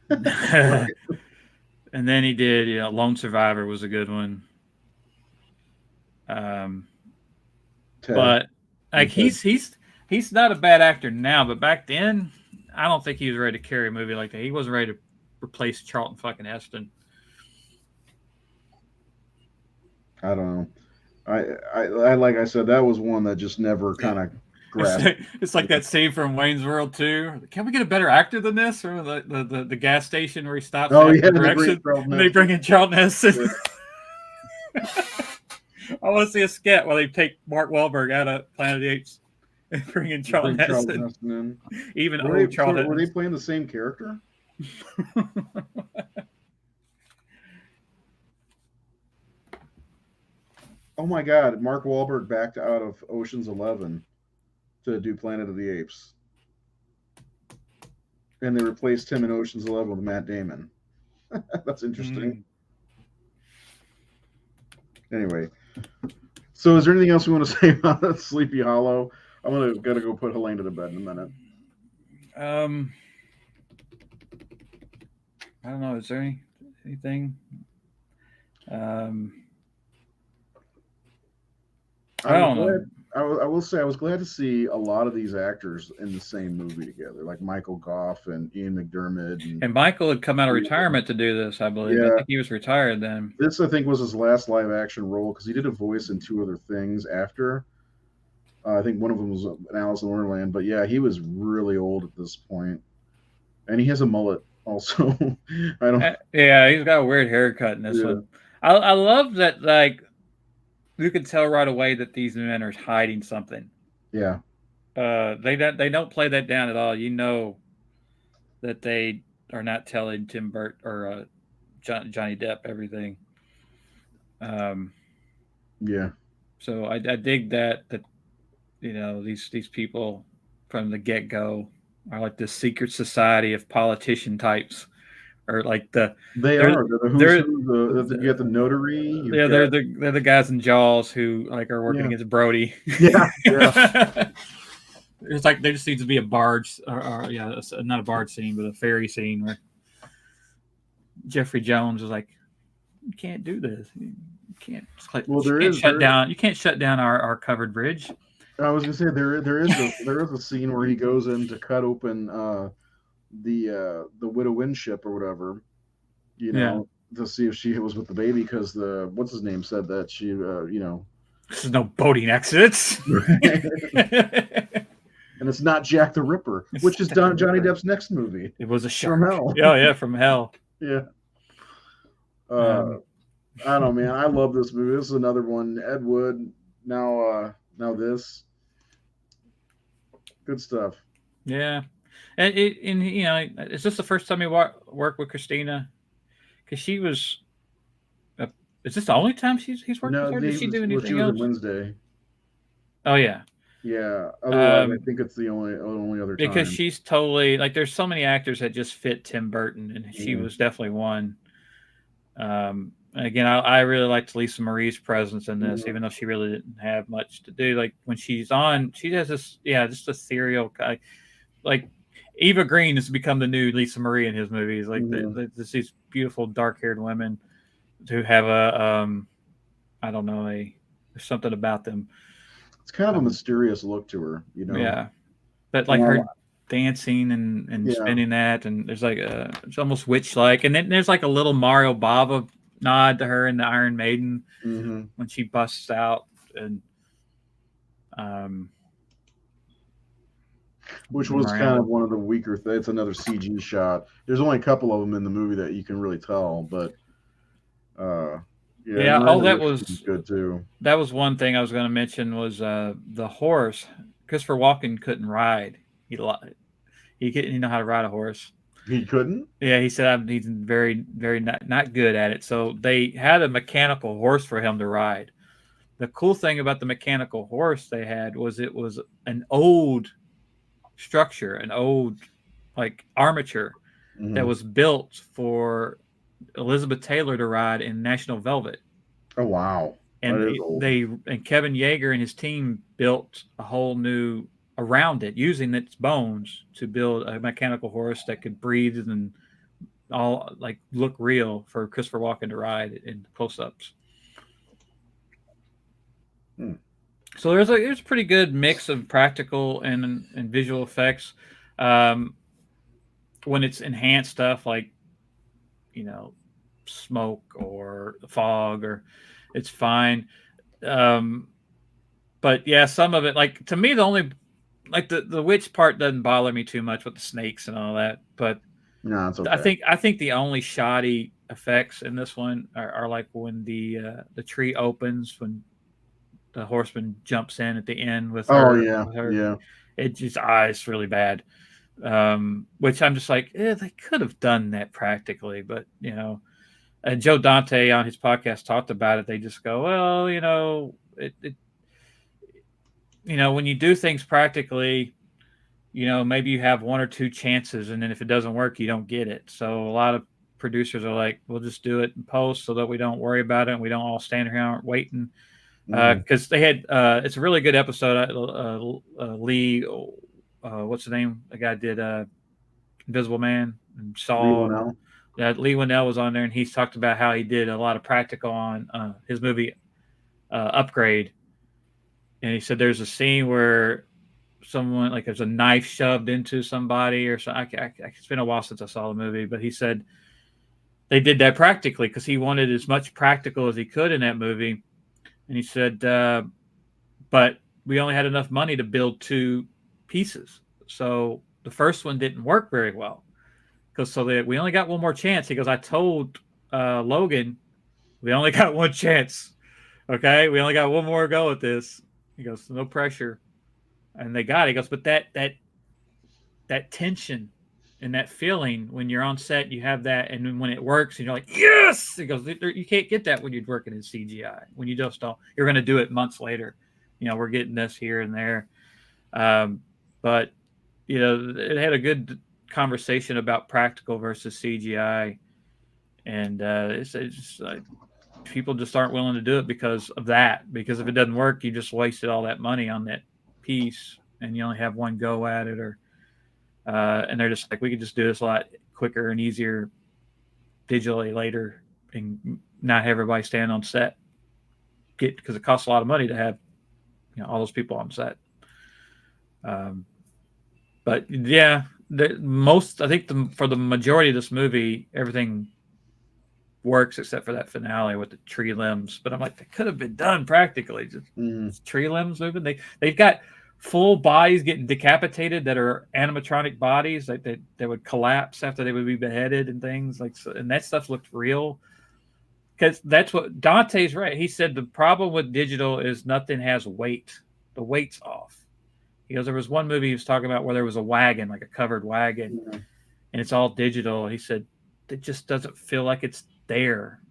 And then he did, Lone Survivor was a good one. But like he's not a bad actor now, but back then I don't think he was ready to carry a movie like that. He wasn't ready to replace Charlton fucking Heston. I don't know. I like I said, that was one that just never kind of grasped. It's like that scene from Wayne's World 2. Can we get a better actor than this? Remember the gas station where he stops? Oh yeah, they bring in Charlton Heston. Yeah. I want to see a skit where they take Mark Wahlberg out of Planet of the Apes and bring in Charlton Heston. Even Charlton. Were they playing the same character? Oh my God! Mark Wahlberg backed out of Ocean's 11 to do Planet of the Apes, and they replaced him in Ocean's 11 with Matt Damon. That's interesting. Anyway, so is there anything else we want to say about Sleepy Hollow? Gotta go put Helene to the bed in a minute. I don't know. Is there anything? I don't know. I will say I was glad to see a lot of these actors in the same movie together, like Michael Goff and Ian McDermott. And Michael had come out of retirement to do this, I believe. Yeah. I think he was retired then. This, I think, was his last live action role because he did a voice in two other things after. I think one of them was in Alice in Wonderland. But yeah, he was really old at this point. And he has a mullet also. Yeah, he's got a weird haircut in this one. I love that, like, you can tell right away that these men are hiding something. Yeah. They don't play that down at all. You know that they are not telling Tim Burton or Johnny Depp everything. Yeah. So I dig that these people from the get-go are like the secret society of politician types. Or like you get the notary. They're the guys in Jaws who like are working against Brody. Yeah. It's like there just needs to be a barge, or not a barge scene, but a ferry scene where Jeffrey Jones is like, "You can't do this. You can't. You can't shut down our covered bridge." I was gonna say there is a scene where he goes in to cut open the Widow Wind ship or whatever, to see if she was with the baby, because what's his name said that she this is no boating accidents. And it's not Jack the Ripper, which is Johnny Depp's next movie. It was a shark from hell. Yeah, from hell. Yeah. I don't know, man. I love this movie. This is another one. Ed Wood. Now this. Good stuff. Yeah. And is this the first time you worked with Christina? Because she was. Is this the only time he's worked with her? Did she do anything else? Wednesday. Oh yeah. Yeah. Otherwise, I think it's the only other time. Because she's totally like. There's so many actors that just fit Tim Burton, and she was definitely one. Again, I really liked Lisa Marie's presence in this, even though she really didn't have much to do. Like when she's on, she has this, just ethereal guy. Like Eva Green has become the new Lisa Marie in his movies. Like there's these beautiful dark-haired women who have I don't know, there's something about them. It's kind of a mysterious look to her, Yeah, but like her dancing and spinning that, and there's like it's almost witch-like, and then there's like a little Mario Bava nod to her in the Iron Maiden when she busts out, and Which was Miranda. kind of one of the weaker things. It's another CG shot. There's only a couple of them in the movie that you can really tell, but Yeah. Miranda Oh, that Richards was good too. that was one thing I was going to mention was the horse. Christopher Walken couldn't ride. He didn't know how to ride a horse. He couldn't. Yeah, he said he's very, very not good at it. So they had a mechanical horse for him to ride. The cool thing about the mechanical horse they had was it was an old structure, an old like armature that was built for Elizabeth Taylor to ride in National Velvet. Oh wow! And That is old. and Kevin Yeager and his team built a whole new around it using its bones to build a mechanical horse that could breathe and all like look real for Christopher Walken to ride in close-ups. So there's a pretty good mix of practical and visual effects. When it's enhanced stuff like smoke or fog, or it's fine. But yeah, some of it, like to me, the only like the witch part doesn't bother me too much with the snakes and all that. But No, it's okay. I think the only shoddy effects in this one are like when the tree opens, when the horseman jumps in at the end with her. Oh yeah, with her. yeah. It just it's really bad. Which I'm just like, they could have done that practically, but and Joe Dante on his podcast talked about it. They just go, well, when you do things practically, maybe you have one or two chances, and then if it doesn't work, you don't get it. So a lot of producers are like, we'll just do it in post so that we don't worry about it and we don't all stand here waiting. Because they had, it's a really good episode. Lee, what's the name? The guy did Invisible Man and Saw. Lee Winnell was on there, and he's talked about how he did a lot of practical on his movie Upgrade. And he said there's a scene where someone, like there's a knife shoved into somebody or something. It's been a while since I saw the movie, but he said they did that practically because he wanted as much practical as he could in that movie. And he said, but we only had enough money to build two pieces. So the first one didn't work very well. We only got one more chance. He goes, I told Logan, we only got one chance. Okay, we only got one more go at this. He goes, no pressure. And they got it. He goes, but that tension and that feeling when you're on set, you have that, and then when it works, and you're like, yes! He goes, you can't get that when you're working in CGI. When you just don't, you're going to do it months later. We're getting this here and there. But, it had a good conversation about practical versus CGI. And it's just like people just aren't willing to do it because of that. Because if it doesn't work, you just wasted all that money on that piece and you only have one go at it, and they're just like, we could just do this a lot quicker and easier digitally later and not have everybody stand on set because it costs a lot of money to have all those people on set. But yeah, I think for the majority of this movie, everything works except for that finale with the tree limbs. But I'm like, that could have been done practically. Just tree limbs moving. They've got full bodies getting decapitated that are animatronic bodies that would collapse after they would be beheaded and things like so, and that stuff looked real. Because that's what Dante's right. He said the problem with digital is nothing has weight. The weight's off. He goes, there was one movie he was talking about where there was a wagon, like a covered wagon, and it's all digital. He said it just doesn't feel like it's there.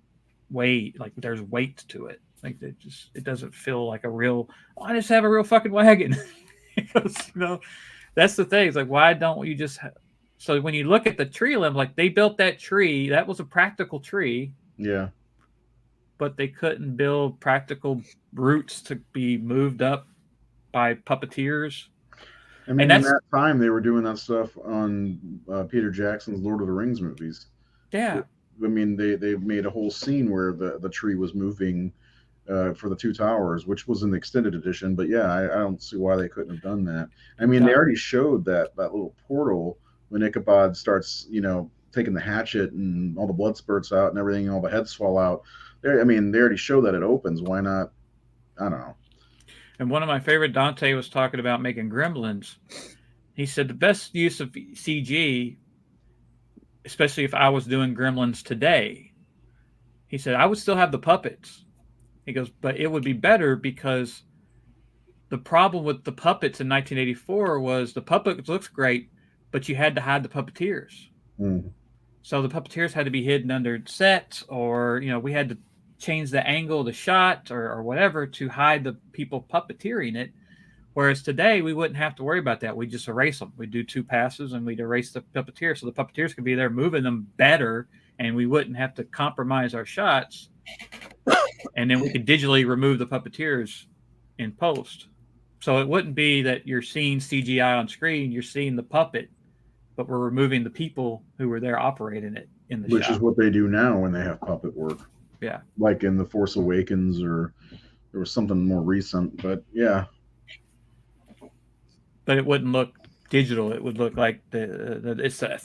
Like there's weight to it. Like it doesn't feel like a real. I just have a real fucking wagon. Because that's the thing. It's like, why don't you just? So when you look at the tree limb, like they built that tree, that was a practical tree. Yeah. But they couldn't build practical roots to be moved up by puppeteers. I mean, in that time, they were doing that stuff on Peter Jackson's Lord of the Rings movies. Yeah. I mean, they made a whole scene where the tree was moving for the Two Towers, which was an extended edition. But yeah, I don't see why they couldn't have done that. I mean, they already showed that little portal when Ichabod starts, taking the hatchet and all the blood spurts out and everything, and all the heads fall out. They already show that it opens. Why not? I don't know. And one of my favorite, Dante was talking about making Gremlins. He said the best use of CG, especially if I was doing Gremlins today, he said I would still have the puppets. He goes, but it would be better because the problem with the puppets in 1984 was the puppet looks great, but you had to hide the puppeteers. So the puppeteers had to be hidden under sets, or we had to change the angle of the shot or whatever to hide the people puppeteering it. Whereas today we wouldn't have to worry about that. We just erase them. We do 2 passes and we'd erase the puppeteer, so the puppeteers could be there moving them better, and we wouldn't have to compromise our shots. And then we could digitally remove the puppeteers in post. So it wouldn't be that you're seeing CGI on screen, you're seeing the puppet, but we're removing the people who were there operating it in the shot. Which is what they do now when they have puppet work. Yeah. Like in The Force Awakens, or there was something more recent, but yeah. But it wouldn't look digital. It would look like it's a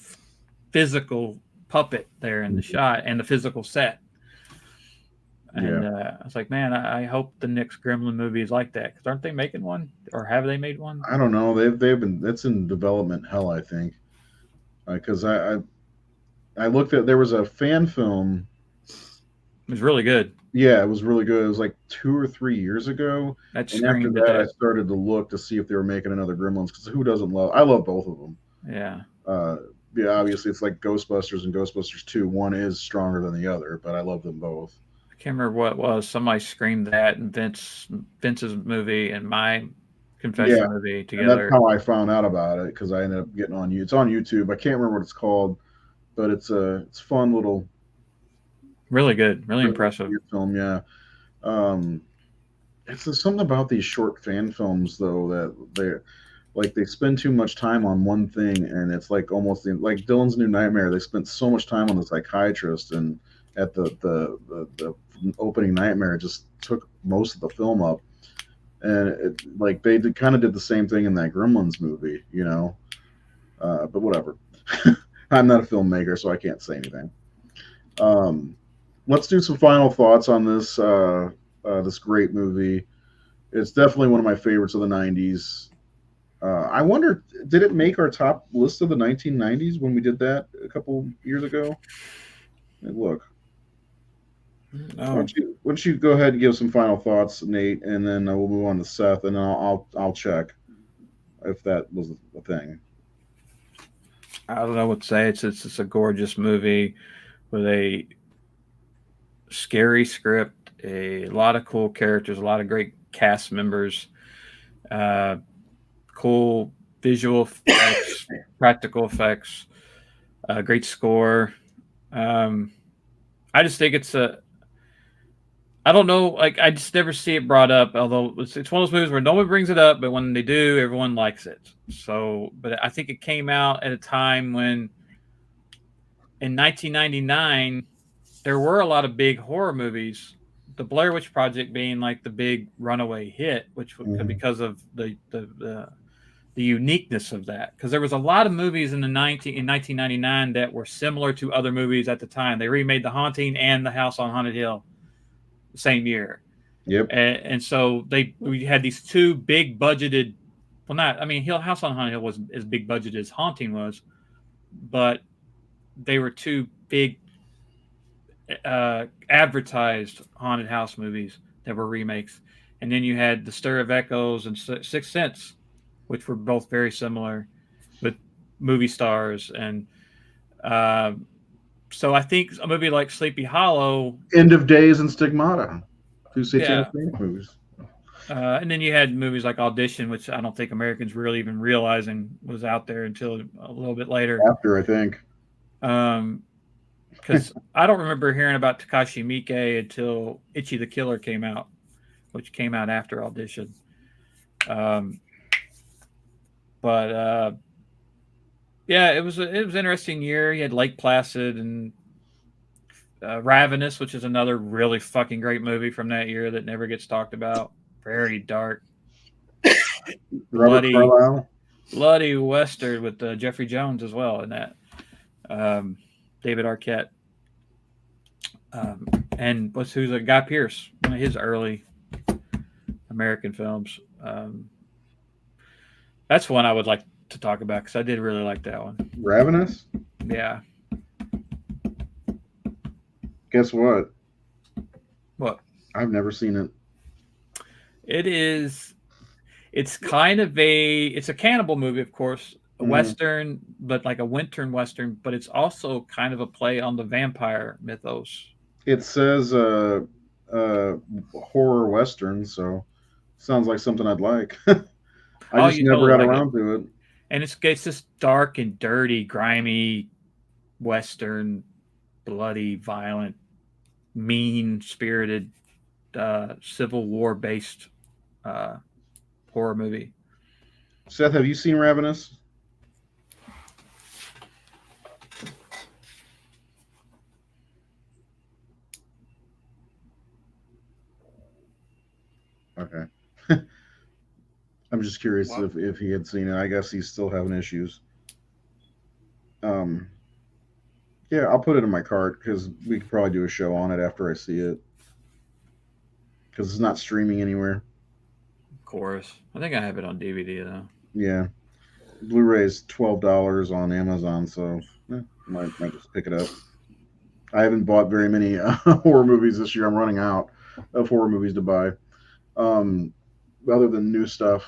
physical puppet there in the shot and the physical set. And I was like, man, I hope the next Gremlin movie is like that. Because aren't they making one? Or have they made one? I don't know. They've been, it's in development hell, I think. Because I looked at, there was a fan film. It was really good. Yeah, it was really good. It was like 2 or 3 years ago. And after that, I started to look to see if they were making another Gremlins. Because who doesn't love? I love both of them. Yeah. Yeah, obviously it's like Ghostbusters and Ghostbusters 2. One is stronger than the other, but I love them both. I can't remember what it was. Somebody screamed that in Vince's movie and my Confession movie together. And that's how I found out about it, because I ended up getting on YouTube. It's on YouTube. I can't remember what it's called, but it's fun little. Really good, really impressive film. Yeah, it's something about these short fan films though that they spend too much time on one thing, and it's like almost like Dylan's New Nightmare. They spent so much time on the psychiatrist, and at the opening nightmare, it just took most of the film up. And they kind of did the same thing in that Gremlins movie, but whatever. I'm not a filmmaker, so I can't say anything. Let's do some final thoughts on this this great movie. It's definitely one of my favorites of the 90s. I wonder, did it make our top list of the 1990s when we did that a couple years ago? Look. No. Why don't you go ahead and give some final thoughts, Nate, and then we'll move on to Seth, and then I'll check if that was a thing. I don't know what to say. It's a gorgeous movie with a scary script, a lot of cool characters, a lot of great cast members, cool visual effects, practical effects, great score. I just think it's I don't know, I just never see it brought up, although it's one of those movies where no one brings it up, but when they do, everyone likes it. So, but I think it came out at a time when in 1999, there were a lot of big horror movies, the Blair Witch Project being like the big runaway hit, which was because of the uniqueness of that. Because there was a lot of movies in 1999 that were similar to other movies at the time. They remade The Haunting and The House on Haunted Hill the same year. Yep. And so we had these two big budgeted, House on Haunted Hill wasn't as big budgeted as Haunting was, but they were two big advertised haunted house movies that were remakes. And then you had The Stir of Echoes and Sixth Sense, which were both very similar with movie stars. And so I think a movie like Sleepy Hollow, End of Days and Stigmata, two satanic movies. And then you had movies like Audition, which I don't think Americans really even realizing was out there until a little bit later. After, I think. Because I don't remember hearing about Takashi Miike until Itchy the Killer came out, which came out after Audition. Yeah, it was an interesting year. You had Lake Placid and Ravenous, which is another really fucking great movie from that year that never gets talked about. Very dark, bloody western with Jeffrey Jones as well in that. David Arquette, and who's Guy Pearce, one of his early American films. That's one I would like to talk about because I did really like that one. Ravenous? Yeah. Guess what? What? I've never seen it. It is. It's kind of it's a cannibal movie, of course, a Western, but like a Western Western, but it's also kind of a play on the vampire mythos. It says horror Western, so sounds like something I'd like. I just never got around to it. And it's just dark and dirty, grimy, Western, bloody, violent, mean-spirited, Civil War-based horror movie. Seth, have you seen Ravenous? Okay. I'm just curious if he had seen it. I guess he's still having issues. Yeah, I'll put it in my cart because we could probably do a show on it after I see it. Because it's not streaming anywhere. Of course. I think I have it on DVD, though. Yeah. Blu-ray's $12 on Amazon, so might just pick it up. I haven't bought very many horror movies this year. I'm running out of horror movies to buy. Other than new stuff.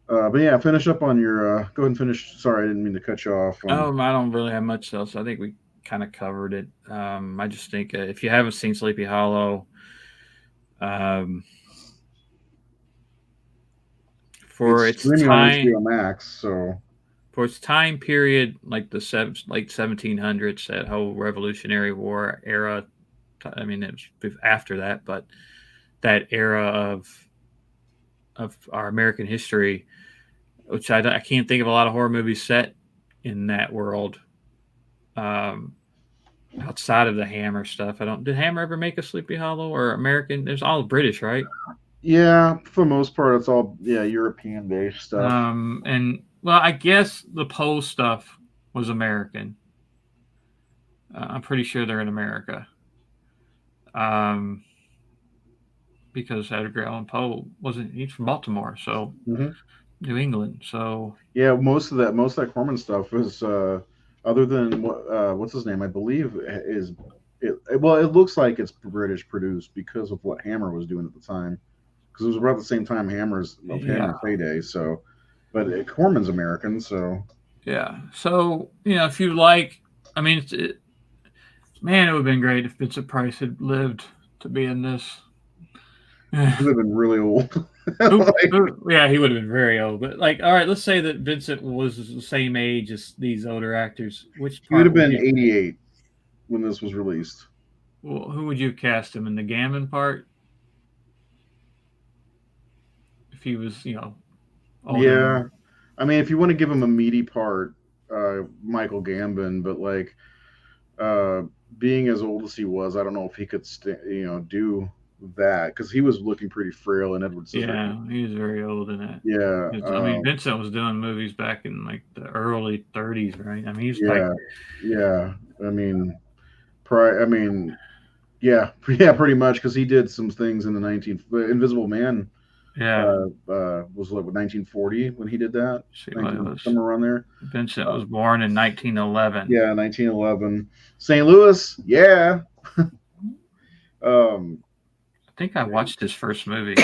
But yeah, finish up on your. Go ahead and finish. Sorry, I didn't mean to cut you off. I don't really have much else. I think we kind of covered it. I just think if you haven't seen Sleepy Hollow, for its time, Max, so for its time period, like the late 1700s, that whole Revolutionary War era. I mean, it was after that, but that era of our American history, which I can't think of a lot of horror movies set in that world outside of the Hammer stuff. Did Hammer ever make a Sleepy Hollow or American? There's all British, right? Yeah, for the most part, it's all European based stuff. And well, I guess the Poe stuff was American. I'm pretty sure they're in America. Because Edgar Allan Poe he's from Baltimore, so New England. So yeah, most of that Corman stuff is other than what's his name, I believe is it. Well, it looks like it's British produced because of what Hammer was doing at the time, because it was about the same time Hammer's heyday. So, but Corman's American, so yeah. So if you like, I mean, man, it would have been great if Vincent Price had lived to be in this. He would have been really old. Yeah, he would have been very old. But all right, let's say that Vincent was the same age as these older actors. He would have been 88 when this was released. Well, who would you have cast him in the Gammon part? If he was, older. Yeah, I mean, if you want to give him a meaty part, Michael Gambon, but being as old as he was, I don't know if he could, do that, because he was looking pretty frail in Edward Scissorhands. Yeah, he was very old in it. Yeah, I mean, Vincent was doing movies back in the early 30s, right? I mean, he's pretty much, because he did some things in the Invisible Man. Yeah, was 1940 when he did that. Somewhere around there. Vincent was born in 1911. Yeah, 1911. St. Louis. Yeah. I think I watched his first movie.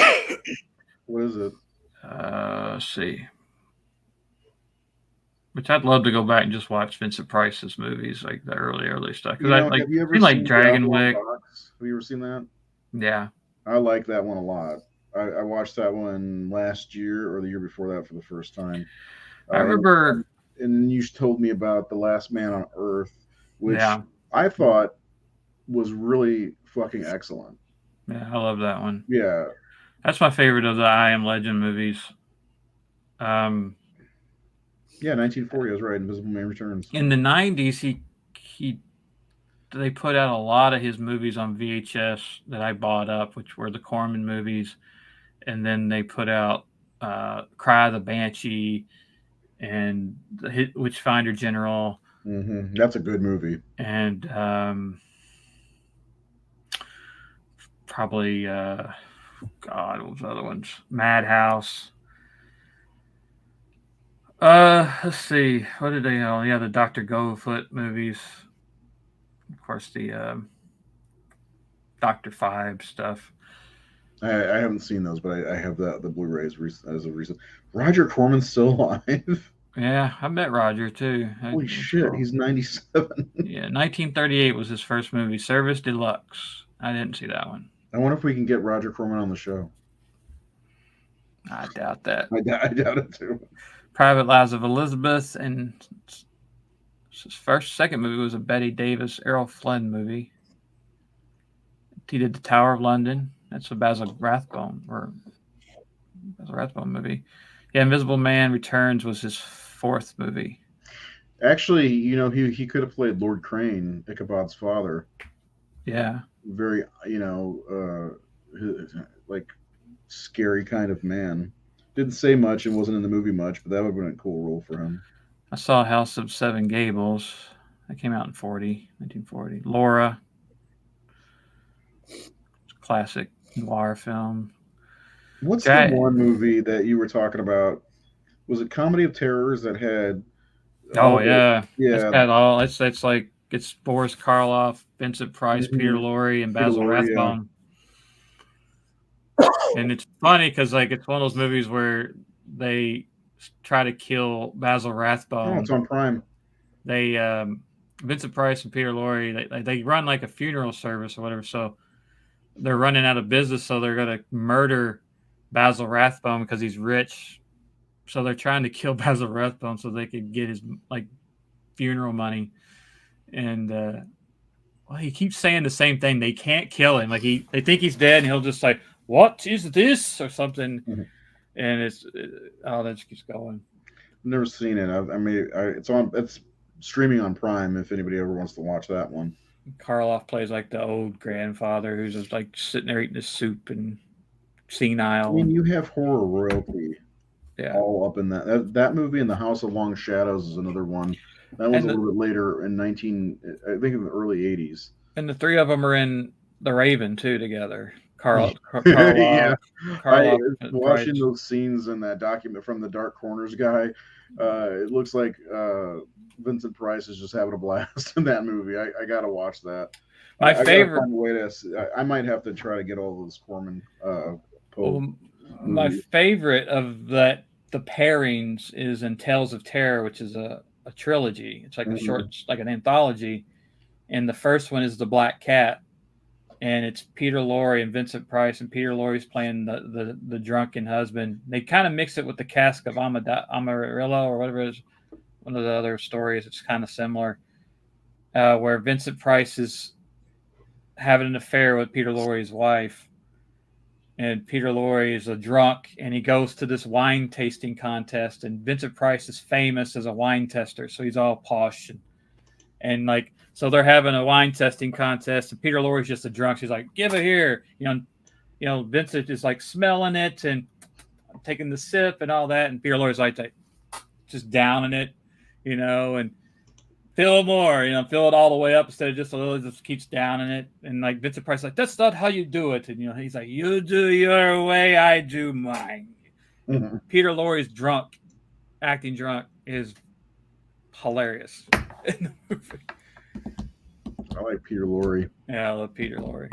What is it? Let's see. Which I'd love to go back and just watch Vincent Price's movies, like the early stuff. Because have you ever seen Dragonwick? Have you ever seen that? Yeah. I like that one a lot. I watched that one last year or the year before that for the first time. I remember. And you told me about The Last Man on Earth, which I thought was really fucking excellent. Yeah, I love that one. Yeah. That's my favorite of the I Am Legend movies. Yeah, 1940, I was right. Invisible Man Returns. In the 90s, they put out a lot of his movies on VHS that I bought up, which were the Corman movies. And then they put out Cry of the Banshee and the Witchfinder General. Mm-hmm. That's a good movie. And probably God, what was the other ones? Madhouse. Let's see. What did they know? Yeah, the Dr. Gofoot movies. Of course, the Dr. Five stuff. I haven't seen those, but I have the Blu-rays as of recent. Roger Corman's still alive. Yeah, I met Roger too. Holy shit, he's 97. Yeah, 1938 was his first movie, Service Deluxe. I didn't see that one. I wonder if we can get Roger Corman on the show. I doubt that. I doubt it too. Private Lives of Elizabeth, and his second movie was a Betty Davis, Errol Flynn movie. He did The Tower of London. That's a Basil Rathbone movie. Yeah, Invisible Man Returns was his fourth movie. Actually, he could have played Lord Crane, Ichabod's father. Yeah. Very, like scary kind of man. Didn't say much and wasn't in the movie much, but that would have been a cool role for him. I saw House of Seven Gables. That came out in 1940. Laura. Classic noir film. What's the one movie that you were talking about? Was it Comedy of Terrors that had? Yeah. Yeah. It's like it's Boris Karloff, Vincent Price, Peter Lorre, and Basil Rathbone. Yeah. And it's funny because it's one of those movies where they try to kill Basil Rathbone. Oh, it's on Prime. They Vincent Price and Peter Lorre they run like a funeral service or whatever, so they're running out of business, so they're gonna murder Basil Rathbone because he's rich. So they're trying to kill Basil Rathbone so they could get his funeral money. And he keeps saying the same thing. They can't kill him. They think he's dead, and he'll just like, "What is this?" or something. Mm-hmm. And that just keeps going. I've never seen it. It's streaming on Prime. If anybody ever wants to watch that one. Karloff plays the old grandfather who's just sitting there eating his soup and senile. I mean, you have horror royalty, all up in that movie. And The House of Long Shadows is another one. That was a little bit later in I think in the early 80s. And the three of them are in The Raven too together. Karloff. Yeah. Karloff, watching those scenes in that document from the Dark Corners guy, it looks like Vincent Price is just having a blast in that movie. I gotta watch that. My favorite way I might have to try to get all those Corman. My favorite of the pairings is in Tales of Terror, which is a trilogy. It's a short, an anthology, and the first one is The Black Cat, and it's Peter Lorre and Vincent Price, and Peter Lorre's playing the drunken husband. They kind of mix it with the Cask of Amarillo or whatever it is. One of the other stories, it's kind of similar, where Vincent Price is having an affair with Peter Lorre's wife, and Peter Lorre is a drunk, and he goes to this wine tasting contest, and Vincent Price is famous as a wine tester, so he's all posh and so they're having a wine testing contest, and Peter Lorre's just a drunk. She's like, "Give it here," Vincent is smelling it and taking the sip and all that, and Peter Lorre's just downing it. And fill more, fill it all the way up instead of just a little, just keeps downing it. And Vincent Price, that's not how you do it. And, he's like, you do your way, I do mine. Mm-hmm. Peter Lorre's acting drunk is hilarious in the movie. I like Peter Lorre. Yeah, I love Peter Lorre.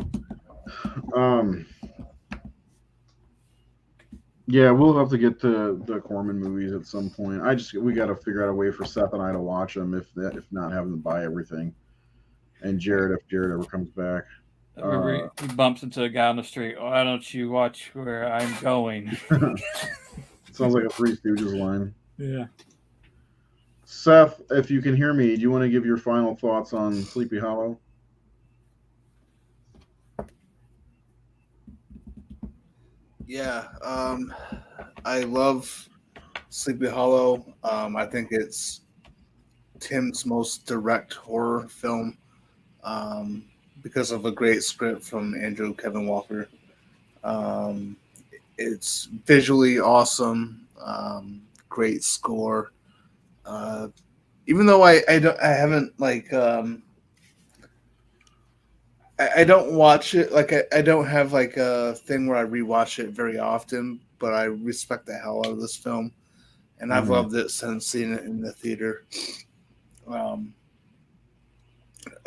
Yeah, we'll have to get to the Corman movies at some point. We got to figure out a way for Seth and I to watch them, if not having to buy everything. And Jared, if Jared ever comes back. He bumps into a guy on the street. Why don't you watch where I'm going? Sounds like a Three Stooges line. Yeah. Seth, if you can hear me, do you want to give your final thoughts on Sleepy Hollow? Yeah, I love Sleepy Hollow. I think it's Tim's most direct horror film because of a great script from Andrew Kevin Walker. It's visually awesome, great score. Even though I haven't I don't watch it like I don't have like a thing where I rewatch it very often, but I respect the hell out of this film, and I've loved it since seeing it in the theater. I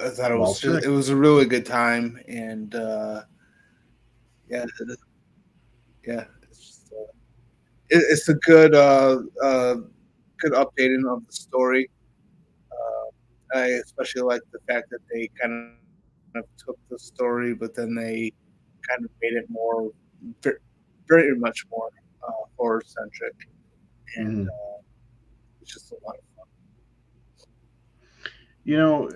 thought it was a really good time, and yeah, it's just, it's a good good updating of the story. I especially like the fact that they kind of took the story, but then they kind of made it more, very much more horror centric, and it's just a lot of fun. You know,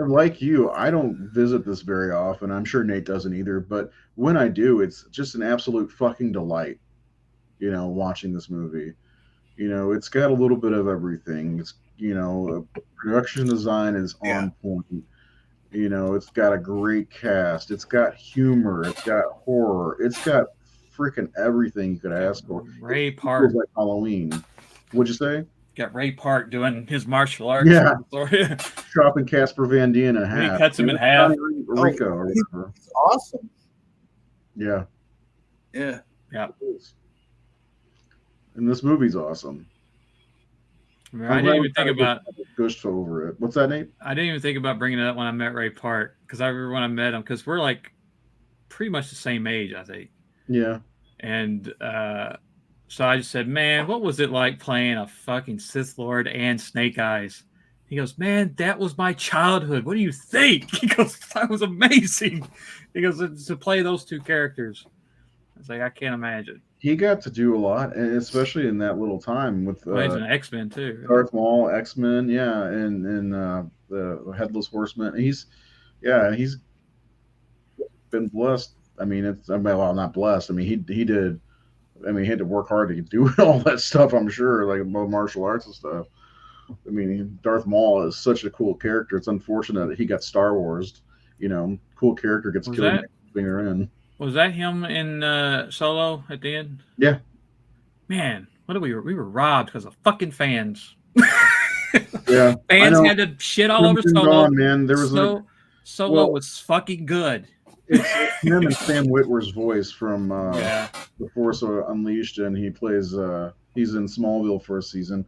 like you, I don't visit this very often. I'm sure Nate doesn't either. But when I do, it's just an absolute fucking delight. You know, watching this movie. You know, it's got a little bit of everything. It's production design is on point. You know, it's got a great cast. It's got humor. It's got horror. It's got freaking everything you could ask for. Ray It Park. feels like Halloween. What'd you say? Got Ray Park doing his martial arts. Yeah. Chopping Casper Van Dien in half. He cuts him in half. Rico or whatever. It's awesome. Yeah. Yeah. Yeah. And this movie's awesome. I didn't even think about gushed over it. What's that, Nate? I didn't even think about bringing it up when I met Ray Park, because I remember when I met him, because we're like pretty much the same age, I think. Yeah. And so I just said, man, what was it like playing a fucking Sith Lord and Snake Eyes? He goes, man, that was my childhood. What do you think? He goes, that was amazing. He goes, to play those two characters. I was like, I can't imagine. He got to do a lot, and especially in that little time with he's an X-Men too. Darth Maul, X-Men, yeah, and the Headless Horseman. He's been blessed. I mean, well, not blessed. I mean, he did. I mean, he had to work hard to do all that stuff. I'm sure, like martial arts and stuff. I mean, Darth Maul is such a cool character. It's unfortunate that he got Star Wars. You know, cool character gets killed. Finger in. Was that him in Solo at the end? Yeah. Man, what we were robbed because of fucking fans. Yeah. Fans had to shit all over Solo. Man, there was Solo was fucking good. It's him and Sam Witwer's voice from The Force Unleashed, and he plays. He's in Smallville for a season.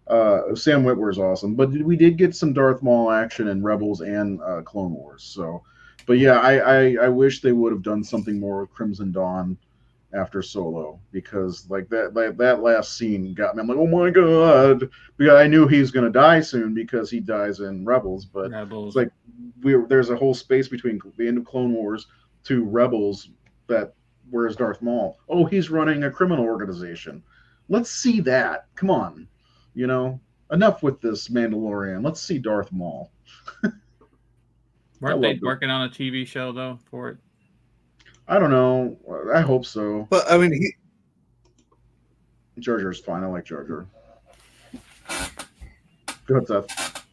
Sam Witwer's awesome, but we did get some Darth Maul action in Rebels and Clone Wars. So, but yeah, I wish they would have done something more with Crimson Dawn after Solo, because like that last scene got me. I'm like, oh my god, because I knew he was gonna die soon because he dies in Rebels, but it's like there's a whole space between the end of Clone Wars to Rebels. That where's Darth Maul? Oh, he's running a criminal organization. Let's see that. Come on. You know, enough with this Mandalorian. Let's see Darth Maul. Weren't they working on a TV show, though, for it? I don't know. I hope so. But, I mean, Jar Jar's fine. I like Jar Jar. Go ahead, Seth.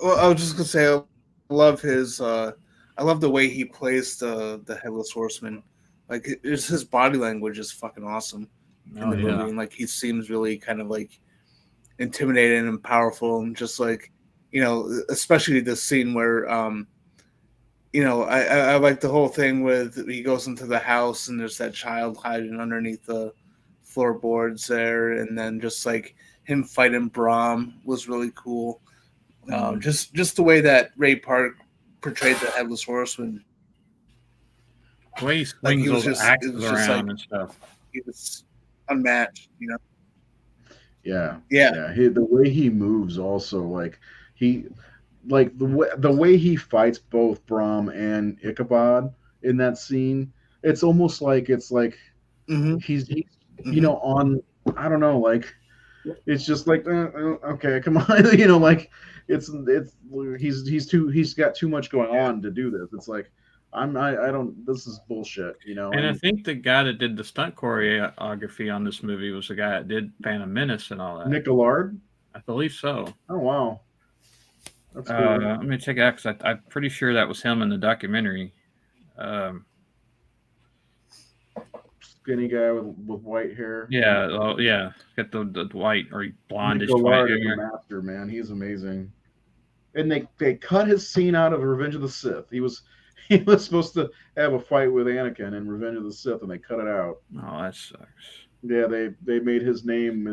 Well, I was just going to say, I love his... I love the way he plays the Headless Horseman. Like, his body language is fucking awesome in the movie. And, like, he seems really kind of, like, intimidating and powerful. And just, like, you know, especially the scene where, you know, I like the whole thing with he goes into the house and there's that child hiding underneath the floorboards there. And then just, like, him fighting Brahm was really cool. Just the way that Ray Park portrayed the Headless Horseman. The way he swings those axes around and stuff. He was unmatched, you know? Yeah. Yeah. The way he moves also, like, the way he fights both Brahm and Ichabod in that scene, it's almost like he's you know, on, I don't know, like, it's just like, okay, come on, you know, like, he's got too much going on to do this. It's like I don't. This is bullshit, you know. And I think the guy that did the stunt choreography on this movie was the guy that did Phantom Menace and all that. Nick Allard? I believe so. Oh wow, that's cool. Let me check it out because I'm pretty sure that was him in the documentary. Yeah, skinny guy with white hair. Yeah, oh yeah, got the white or blondish Nick white Gillard is a hair. master, man. He's amazing. And they cut his scene out of Revenge of the Sith. He was supposed to have a fight with Anakin in Revenge of the Sith, and they cut it out. Oh, that sucks. Yeah, they made his name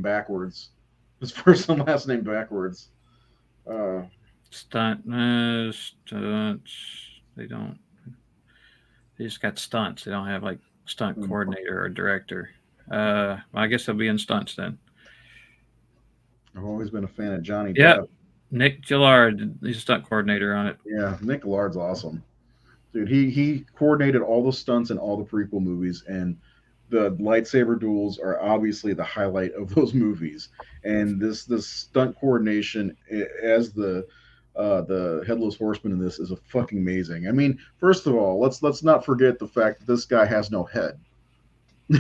backwards, his first and last name backwards. Stunts. They don't. They just got stunts. They don't have like stunt coordinator or director. I guess they'll be in stunts then. I've always been a fan of Johnny Yeah, Depp. Nick Gillard. He's a stunt coordinator on it. Yeah, Nick Gillard's awesome, dude. He coordinated all the stunts in all the prequel movies, and the lightsaber duels are obviously the highlight of those movies. And this stunt coordination as the Headless Horseman in this is a fucking amazing. I mean, first of all, let's not forget the fact that this guy has no head.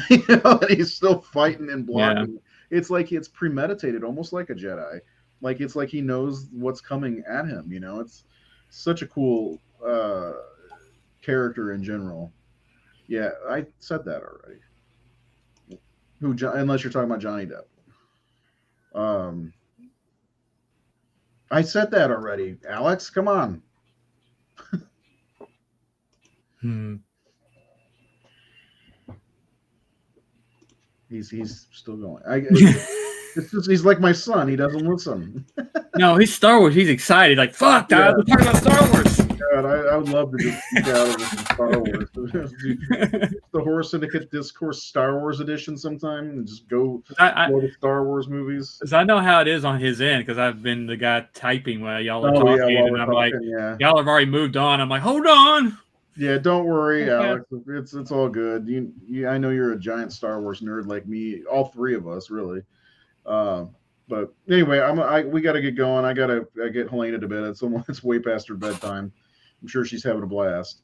You know, and he's still fighting and blocking. Yeah. It's like it's premeditated, almost like a Jedi. Like it's like he knows what's coming at him. You know, it's such a cool character in general. Yeah, I said that already. Unless you're talking about Johnny Depp. I said that already, Alex. Come on. He's still going. It's just, he's like my son. He doesn't listen. No, he's Star Wars. He's excited. Like, fuck, Dad, we're talking about Star Wars. God, I would love to just speak out of this in Star Wars. The Horror Syndicate Discourse Star Wars edition sometime and just go to Star Wars movies. Because I know how it is on his end because I've been the guy typing while y'all are talking. And I'm like, y'all have already moved on. I'm like, hold on. Yeah, don't worry, Alex. It's all good. I know you're a giant Star Wars nerd like me. All three of us, really. But anyway, we got to get going. I get Helena to bed. It's way past her bedtime. I'm sure she's having a blast.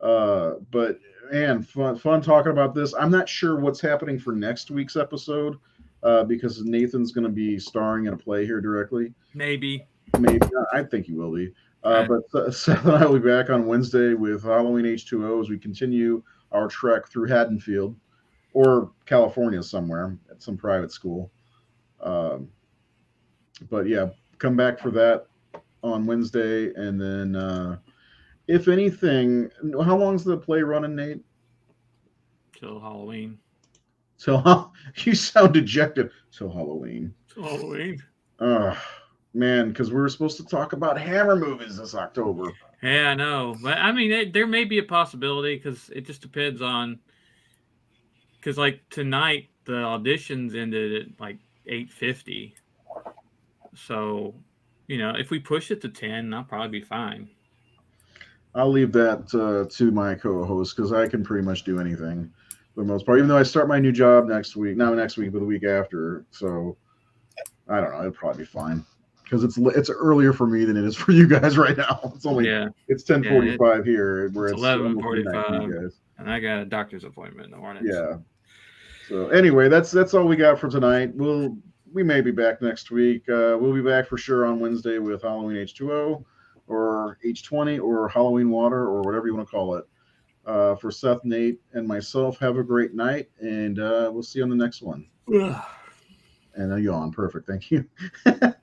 But man, fun talking about this. I'm not sure what's happening for next week's episode because Nathan's going to be starring in a play here directly. Maybe. I think he will be. But Seth and I will be back on Wednesday with Halloween H2O as we continue our trek through Haddonfield or California somewhere at some private school. But yeah, come back for that on Wednesday. And then if anything, how long's the play running, Nate? Till Halloween. So you sound dejected. Till Halloween. Till Halloween. Man, because we were supposed to talk about Hammer movies this October. Yeah, I know. But I mean, there may be a possibility because it just depends on. Because like tonight, the auditions ended at like 8:50. So, if we push it to 10, I'll probably be fine. I'll leave that to my co-host because I can pretty much do anything for the most part. Even though I start my new job next week, not next week, but the week after. So I don't know. It'll probably be fine. Because it's earlier for me than it is for you guys right now. It's only it's 10:45 here, where it's 11:45, and I got a doctor's appointment in the morning. Yeah. So anyway, that's all we got for tonight. We may be back next week. We'll be back for sure on Wednesday with Halloween H2O or H20 or Halloween Water or whatever you want to call it. For Seth, Nate, and myself, have a great night, and we'll see you on the next one. And a yawn. Perfect. Thank you. Bye.